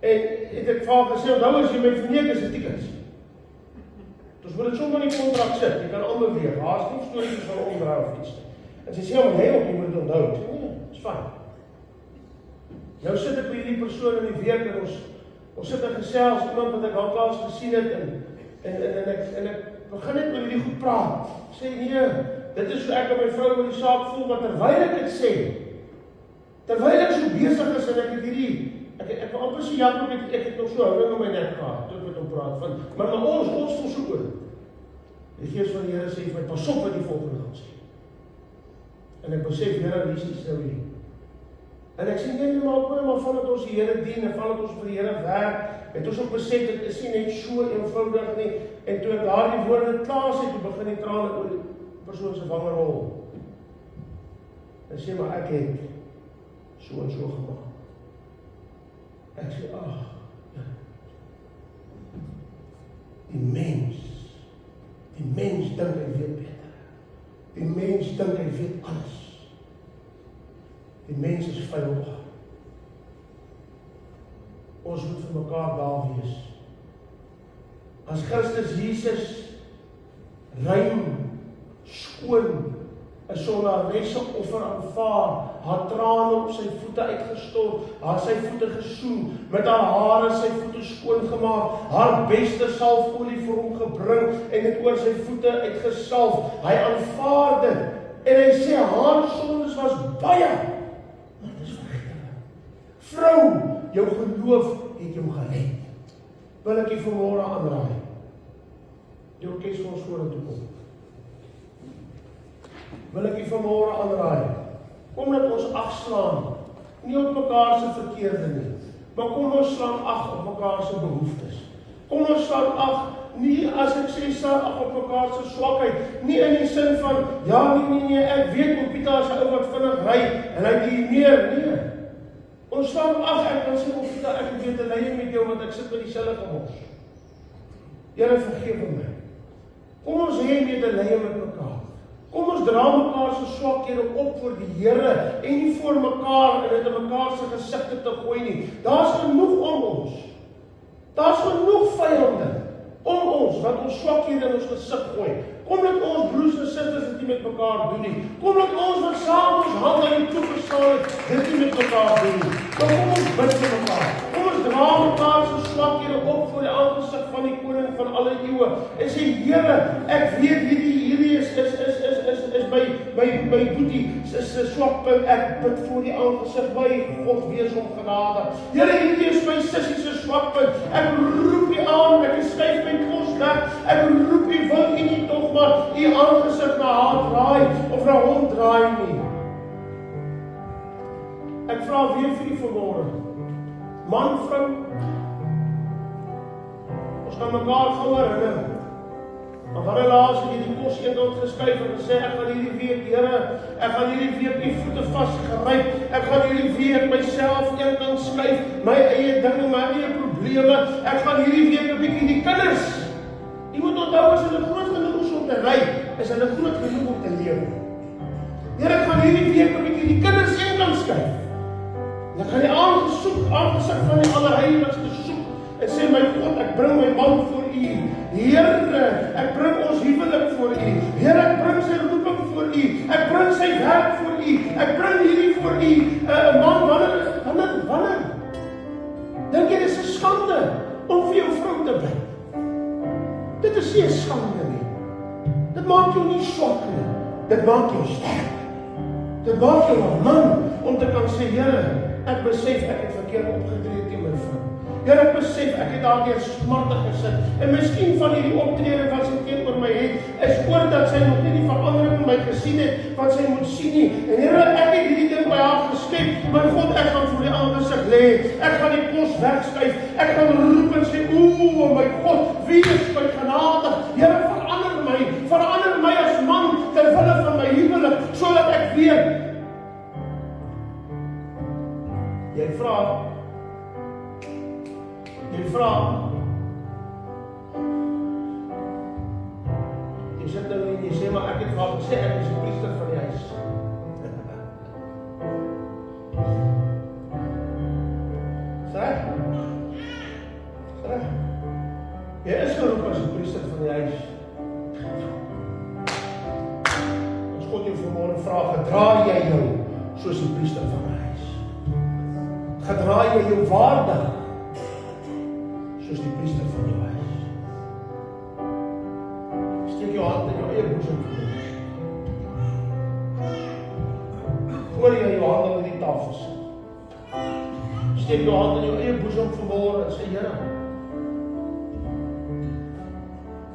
En het ek vir haar gesê, onthou as jy my verneek is, het tikkens. Dus moet het sommer in die kontrak sit, jy kan aanbeweeg, haast nie stories van omdraai of iets. En sy sê, maar jy ook nie moet het onthou. Ek sê, nee, is fijn. Nou sit ek by die persoon in die week, en ons sit en gesels, iemand wat ek al laas gesien het, en ek begin net oor die goed praat. Sê, nee, dit is hoe ek en my vrou oor die saak voel, maar terwyl ek het sê, terwyl ek so besig is, en ek het hierdie, ek wil amper sê, Jacob, ek het nog so houding in my nek gehad, toe ek met hom praat, maar ons voel so oor. Die Gees van die Here sê vir my, pas op wat die volgende gaan sê. En ek besef, Here, wie is iets nou hier? En ek sê, nee, maar vandat ons die Here dien, en vandat ons vir die Here werk, het ons ook besef, dit is nie net so eenvoudig nie, en toe ek daar die woorde klaar sê, toe begin die trane oor die persoon se wange rol. En sê, maar ek het so en so gemaak. Ek sê, ja. Die mens dink hy weet beter. Die mens dink hy weet alles. Die mens is veilig. Ons moet vir mekaar daar wees. As Christus Jesus rein, skoon, 'n sondaresse offer aanvaar, haar trane op sy voete uitgestort, haar sy voete gesoen, met haar hare sy voete skoon gemaak, haar beste salfolie vir hom gebring, en dit oor sy voete uitgesalf. Hy aanvaar dit, en hy sê, haar sondes was baie, maar dit is vergewe. Vrou, jou geloof het jou gered. Wil ek jy vanmôre aanraai. Die orkes vir ons vorentoe kom. Wil ek jy vanmôre aanraai. Kom dat ons agslaan, nie op mekaar se verkeerde nie, maar kom ons slaan ag op mekaar se behoeftes. Kom ons slaan ag nie as ek sê ag op mekaar se swakheid, nie in die sin van ja nee, ek weet hoe Pieter is 'n ou wat vinnig ry en hy die meer, nee. Ons staan af, ek kan sê of Pieter, ek weet 'n leie met jou want ek sit met dieselfde gemors. Here vergewe my. Kom ons hê medelee met mekaar. Kom ons dra mekaar se swakhede op voor die Here en nie voor mekaar en dit in mekaar se gesigte te gooi nie. Daar's genoeg om ons. Daar's genoeg vyande om ons wat ons swakhede in ons gesig gooi. Kom dat ons broers en susters dit nie met mekaar doen nie. Kom dat ons wat saam ons hande aan die toe gestaan het, dit nie met mekaar doen nie. Kom ons bid vir mekaar. Kom ons dra mekaar se swakhede op voor die aangesig van die koning van alle eeue. En sê Here, ek weet hierdie is my boetie is 'n swakpunt. Ek bid voor die aangesig by God, wees hom genade. Here, hierdie is my sussie se swakpunt. Ek roep U aan, ek skuif my kos weg. Ek roep U, wil U nie tog maar U aangesig na haar draai of na hom draai nie. Ek vra weer vir U vanmôre. Man, vrou, ons kan mekaar gou herinner. Maar wanneer laas het jy die kos eendag geskuif en gesê, ek gaan hierdie week, Here, ek gaan hierdie week die voete vasgeryp, ek gaan hierdie week myself eendag skuif, my eie dinge, my eie probleme, ek gaan hierdie week 'n bietjie die kinders. Jy moet onthou, as hulle groot genoeg is om te ry, is hulle groot genoeg om te lewe. Here, ek gaan hierdie week 'n bietjie die kinders eendag skuif. Ek gaan die aangesig van die Allerheiligste soek en sê, my God, ek bring my man voor U. Here, ek bring ons huwelik voor U. Here, ek bring sy roeping voor U. Ek bring sy werk voor U. Ek bring hierdie voor U. Man, wanneer? Dink jy, dit is 'n skande om vir jou vrou te bid? Dit is nie 'n skande nie. Dit maak jou nie swak nie. Dit maak jou sterk. Dit maak jou 'n man om te kan sê, Here, ek besef ek het verkeerd opgetree teen my vrou. Here, ek besef ek het daardeur smarte gesit. En miskien van hierdie optrede wat sy teenoor my het, is oordat sy nog nie die verandering in my gesien het wat sy moet sien nie. En Here, ek het hierdie ding by haar geskep. My God, ek gaan voor die aangesig lê. Ek gaan die kos wegskuif. Ek gaan roep en sê, o my God, wie is my genadig? Here, verander my as man ter wille van my huwelik, sodat ek weet. Jy vra, jy sit nou en jy sê, maar ek het vir haar gesê, ek is die priester van die huis. Reg? Jy is geroep as die priester van die huis. As God jou vanmôre vra, gedra jy jou soos die priester van die huis? Gedra jy jou waardig soos die priester van jou huis? Steek jou hand in jou eie boesem voor. Voor jy jou hand op die tafel sit. Steek jou hand in jou eie boesem vanmôre en sê, Here,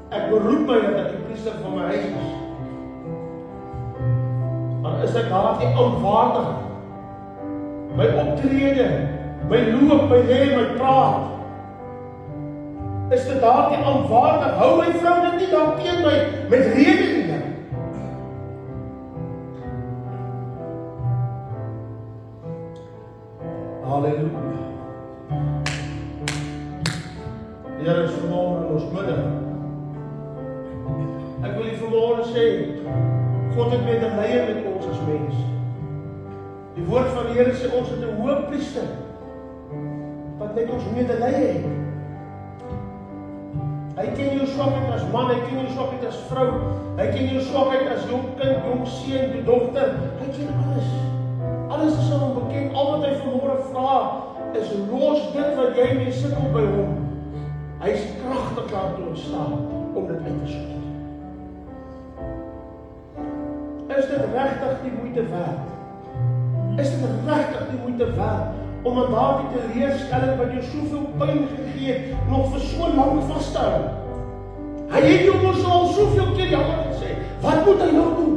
ek beroep my dat ek die priester van my huis is. Maar is ek daardie aanvaardig? My optrede, my loop, my lê, my praat. Is dit daardie aanvaardig? Hou my vrou dit nie daar teen my met rede nie. Halleluja. Die Here is vanmôre in ons midde. Ek wil U vanmôre sê, God het medelee met ons as mens. Die woord van die Here sê ons het 'n hoëpriester wat met ons medelee het. Hy ken jou swakheid as man, hy ken jou swakheid as vrou, hy ken jou swakheid as jong kind, jong seun, jou dogter. Hy ken alles. Alles is aan hom bekend. Al wat hy vanmôre vra is los dit wat jy mee sukkel by hom. Hy is kragtig daartoe staan om dit uit te sorg. Is dit regtig die moeite werd? Is dit regtig die moeite werd om aan daardie teleurstelling wat jou soveel pyn gegee het, nog vir so lank vas te hou? Hy het jou mos al soveel keer jammer gesê. Wat moet hy nou doen?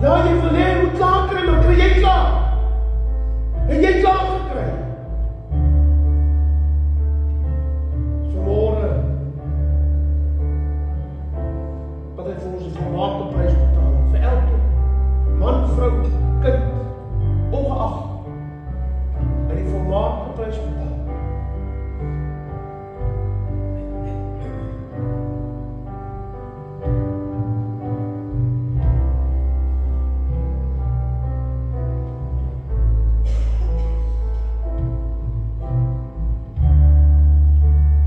Ja, jy wil hê hy moet klaar kry, maar kry jy klaar? En jy klaar gekry? dat hy vir ons die volmaakte prys betaal het, vir elke man, vrou, kind, ongeag, hy die volmaakte prys betaal.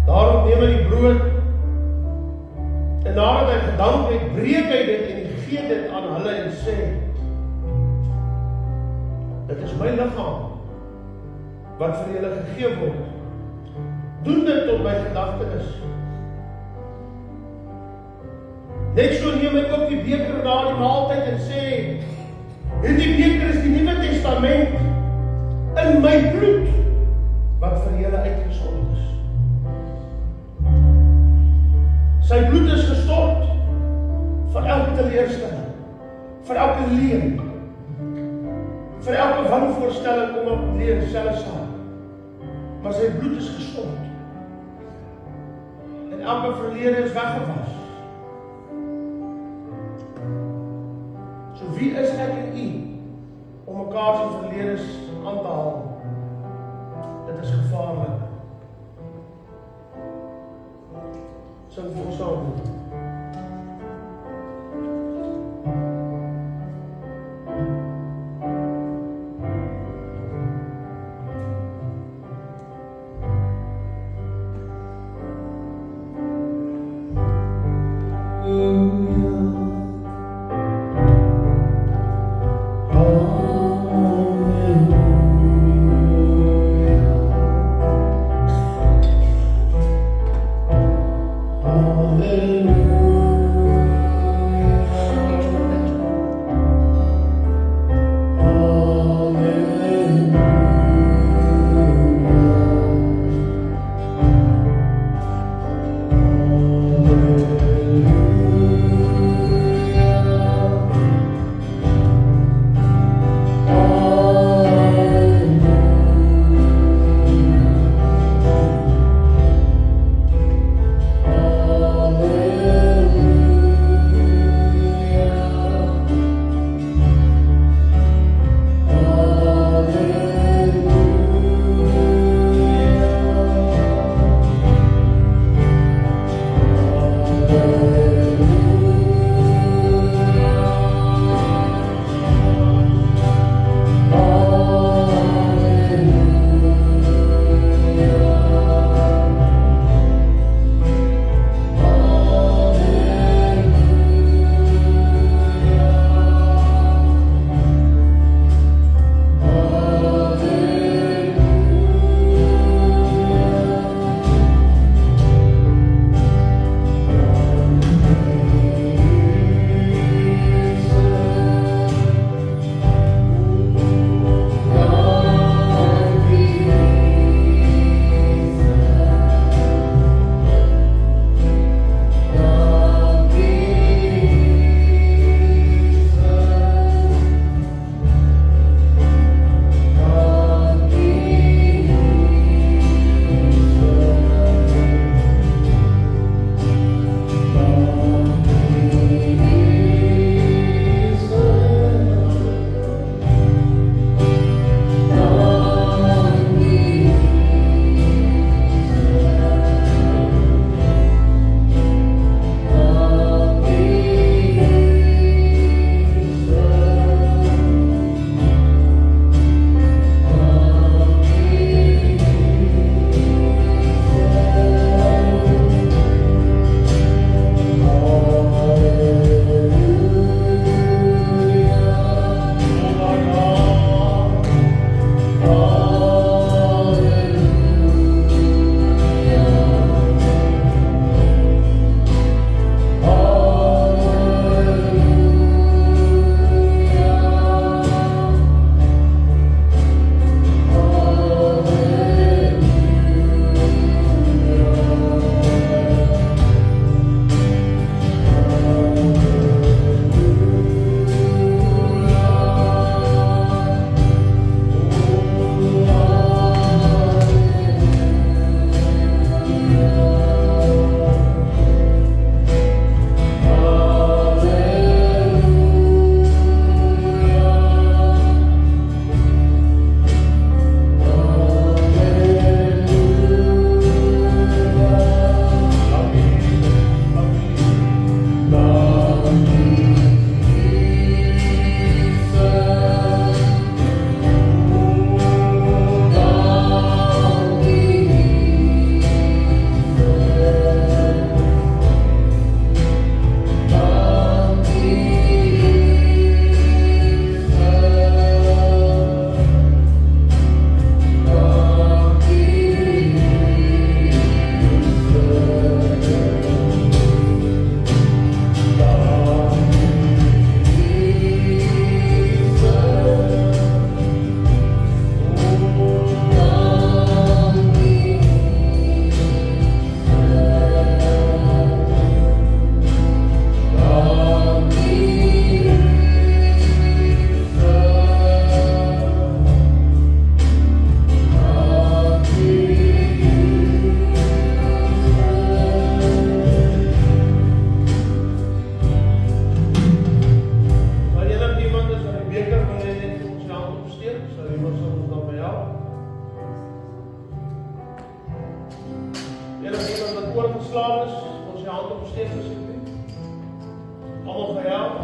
Daarom neem hy die brood, en nadat hy gedank het, breek hy dit en gee dit aan hulle en sê, dit is my liggaam, wat vir julle gegee word. Doen dit tot my gedagtenis. Net so neem hy ook die beker na die maaltyd en sê, hierdie beker is die Nuwe Testament in my bloed, wat vir julle uitgestort is. Sy bloed is gestort vir elke teleurstelling, vir elke leuen, vir elke wanvoorstelling om op leuen selfsaak. Maar sy bloed is gestort. En elke verlede is weggewas. So wie is ek en u om mekaar se verledes aan te haal? Dit is gevaarlik. Sing vir ons saam. Hallelujah.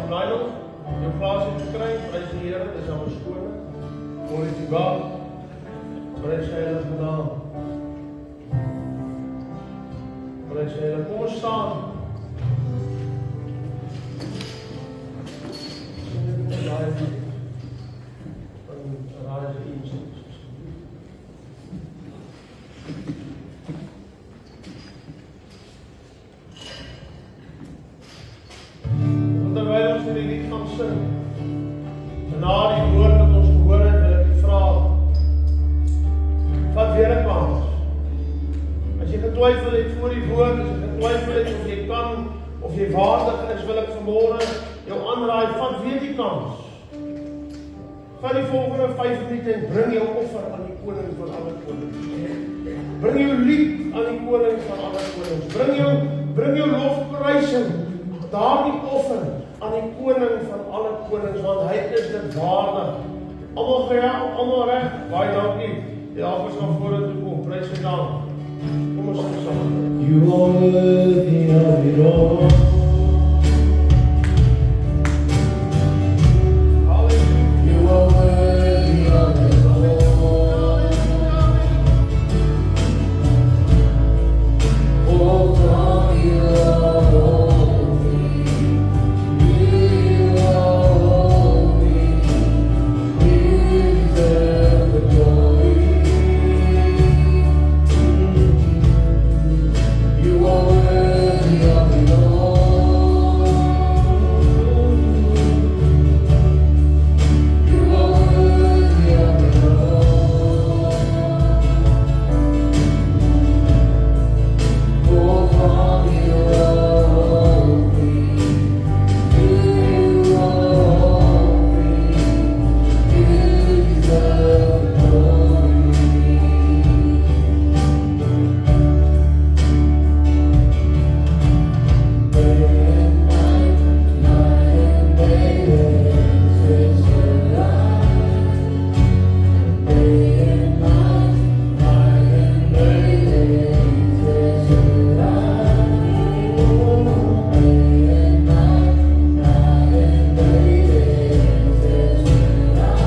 Nylon, jou plaas het gekry, prys die Here, dis aan verskoning. Glory to God. Prys sy heilige naam. Prys sy heilige. Kom ons staan. Terwyl ons hierdie lied gaan sing, en na die woord wat ons gehoor het, wil ek u vra, vat weer 'n kans. As jy getwyfel het voor die woord, as jy getwyfel het of jy kan, of jy waardig is, wil ek vanmôre jou aanraai, vat weer die kans. Vat die volgende 5 minute en bring jou offer aan die koning van alle konings. Bring jou lied aan die koning van alle konings. Bring jou lofprysing, daardie offer aan die koning van alle konings, want hy is dit waardig. Almal gehelp, almal reg, baie dankie. Ja, ons gaan vorentoe kom, prys sy naam. Kom ons sing saam. You are worthy of it all. You are worthy of it all. Oh, from you are holy. You are holy. You deserve the glory. You are worthy of it all. You are worthy of it all. For from you are holy. You are holy. You deserve the glory. Day and night, night and day, says the light. Day and night, night and day, says the light. Day and night, night and day, says the light.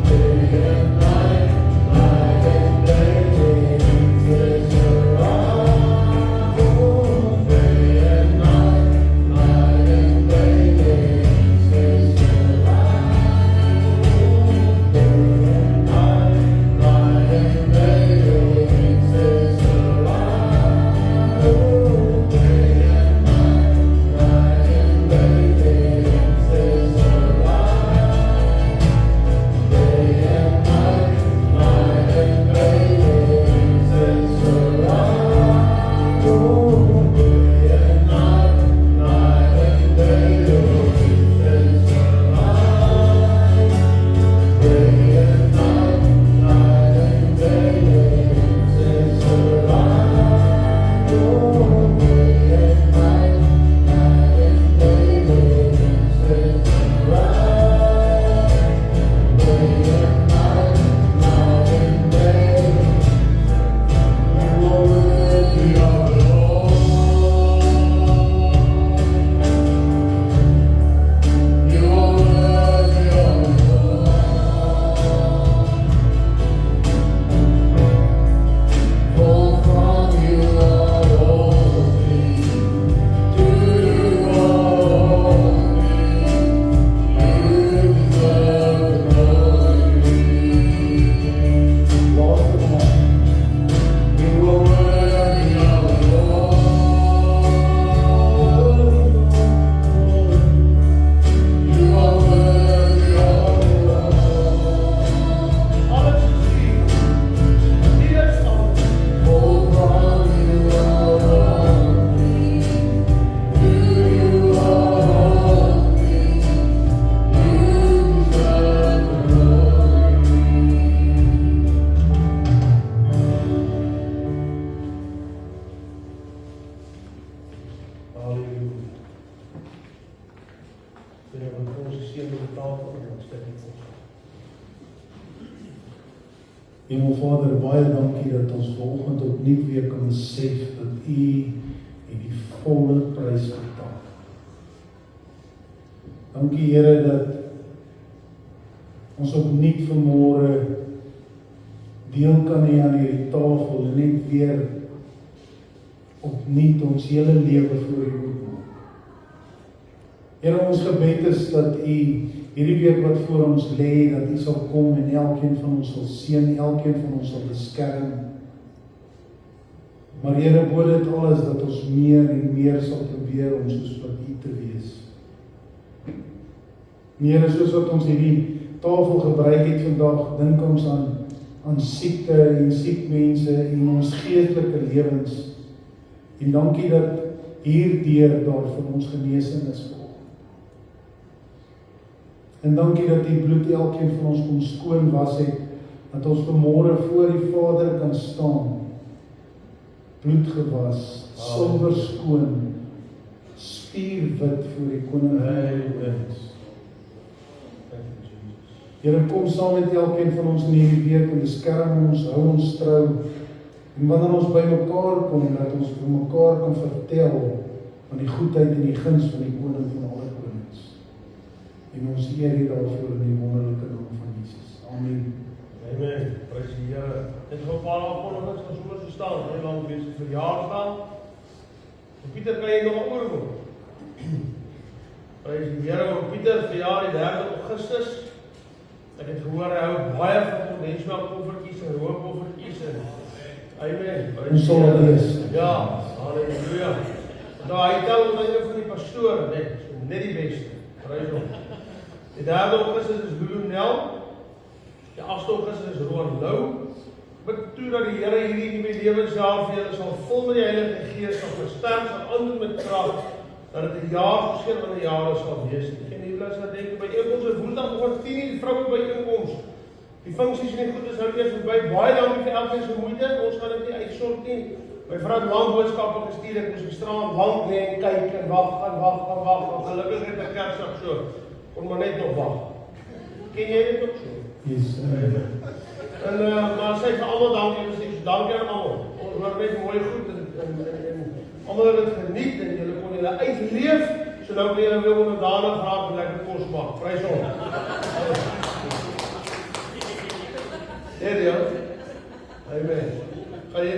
Day and night, night and day, says the light. Day and night, night and day, says the light. Day and night, night and day, says the light. Day and night, night and day, says the light. Day and night, night and day, says the light. Day and night, night and day, says the light. Day and night, night and day, says the light. Day and night, night and day, says the light. Day and night, night and day, you are worthy of it all. You are worthy of it all. For from you are holy. To you are holy. You deserve the glory. Lord, you are worthy of it all. You are worthy of it all. Alles is hier. Hier is alles. For from you are holy. You are holy. You deserve the glory. Halleluja. Here, wat ons is hier met die tafel en ons dit nie ons. Hemelvader, baie dankie dat ons vanoggend opnuut weer kan besef dat U het die volle prys betaal. Dankie Here dat ons opnuut vanmôre deel kan hê aan hierdie tafel en net weer opnuut ons hele lewe voor U oopmaak. Here, ons gebed is dat U hierdie week wat voor ons lê, dat U sal kom en elkeen van ons sal seën, elkeen van ons sal beskerm. Maar Here, bo dit alles dat ons meer en meer sal probeer om soos wat U te wees. Here, soos wat ons hierdie tafel gebruik het vandag, dink ons aan siekte en siek mense en ons geestelike lewens. En dankie dat hierdeur daar vir ons genesing is vir. En dankie dat U bloed elkeen van ons kom skoon was het, dat ons vanmôre voor die Vader kan staan, bloed gewas, silwer skoon, spierwit voor die Koning van ons. Here, kom saam met elkeen van ons in hierdie week en beskerm ons, hou ons trou. En wanneer ons by mekaar kom, dat ons vir mekaar kan vertel van die goedheid en die guns van die Koning van alle konings. En ons eer U daarvoor in die wonderlike naam van Jesus. Amen. Amen. Prys die Here. Dit is 'n paar aankondigings van sommer so staan, heel lang besig vir jaar staan. En Pieter kan jy nog oorkom. Prys die Here, op Pieter verjaar die 3 Augustus. Ek het gehoor hy hou baie van kondensmelkkoffertjies en rookkoffertjies en amen. Ons sal dit wees. Ja, halleluja. Nou hy tel ons van die pastoor, net die beste. Prys hom. Die 3 Augustus is Lulu Nel. Die 8 Augustus is Roan Lou. Bid toe dat die Here hierdie nuwe lewensjaar vir julle sal vul met die Heilige Gees, sal versterk, sal aandoen met krag, dat dit 'n jaar verskillende jare sal wees. En die blys wat dink by Woensdag Woensdagoggend 10:00 die vroue byeenkoms. Die funksies en die goedes hou eers verby. Baie dankie vir elkeen se moeite. Ons gaan dit nie uitsort nie. My vrou het lang boodskappe gestuur. Ek moes die straat lank lê en kyk en wag. Gelukkig het ek Kersdag so. Kon maar net nog wag. Ken jy dit ook so? Yes. En maar sê vir almal dankie. Dankie aan almal. Ons hoor net mooi goed en almal het dit geniet en julle kon julle uitleef. So nou kan julle weer onderdanig raak en lekker kos maak. Prys hom. Ja. Amen. Gaan jy?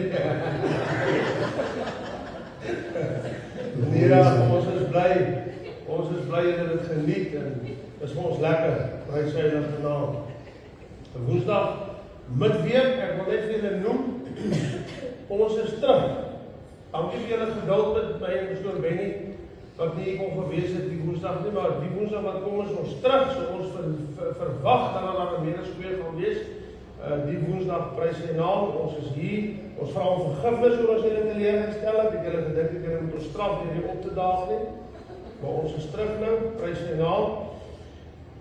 Nee, ons is bly. Ons is bly dat dit geniet en dis vir ons lekker. Prys sy heilige naam. Woensdag midweek, ek wil net vir julle noem, ons is terug. Dankie vir julle geduld met my en pastoor Benny, wat nie kon gewees het die Woensdag nie, maar die Woensdag wat kom is ons terug, so ons verwag dat daar 'n medeskoor gaan wees. Die Woensdag prys sy naam, ons is hier, ons vra om vergifnis oor ons julle teleurgestel het, ek julle gedink ek julle moet ons straf deur die op te daag nie, maar ons is terug nou, prys sy naam.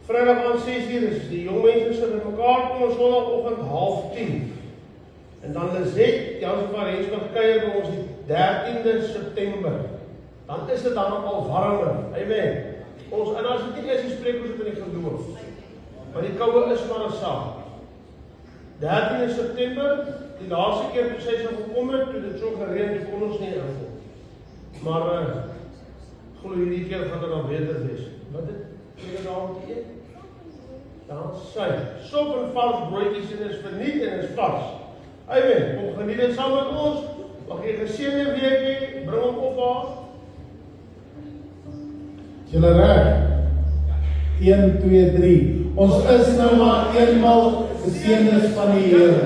Vrydag aan 6:00 is die jong mense sit by mekaar kom ons Sondagoggend 9:30. En dan Lizet, Jansen van Rensburg kuier by ons die 13de September. Dan is dit dan al warmer. Amen. Ons en as dit nie is die spreek ons dit in die geloof. Want die koue is maar 'n saak. 13de September, die laaste keer toe sy so gekom het, toe dit so gereën het, kon ons nie inkom. Maar glo hierdie keer gaan dit dan beter wees. Wat het jy daar om te eet? Dan sy, sop en vars broodjies en is verniet en is vars. Amen, kom geniet dit saam met ons. Mag jy geseënde week hê, bring hom op haar. Julle reg? 1, 2, 3. Ons is nou maar eenmal geseëndes van die Here.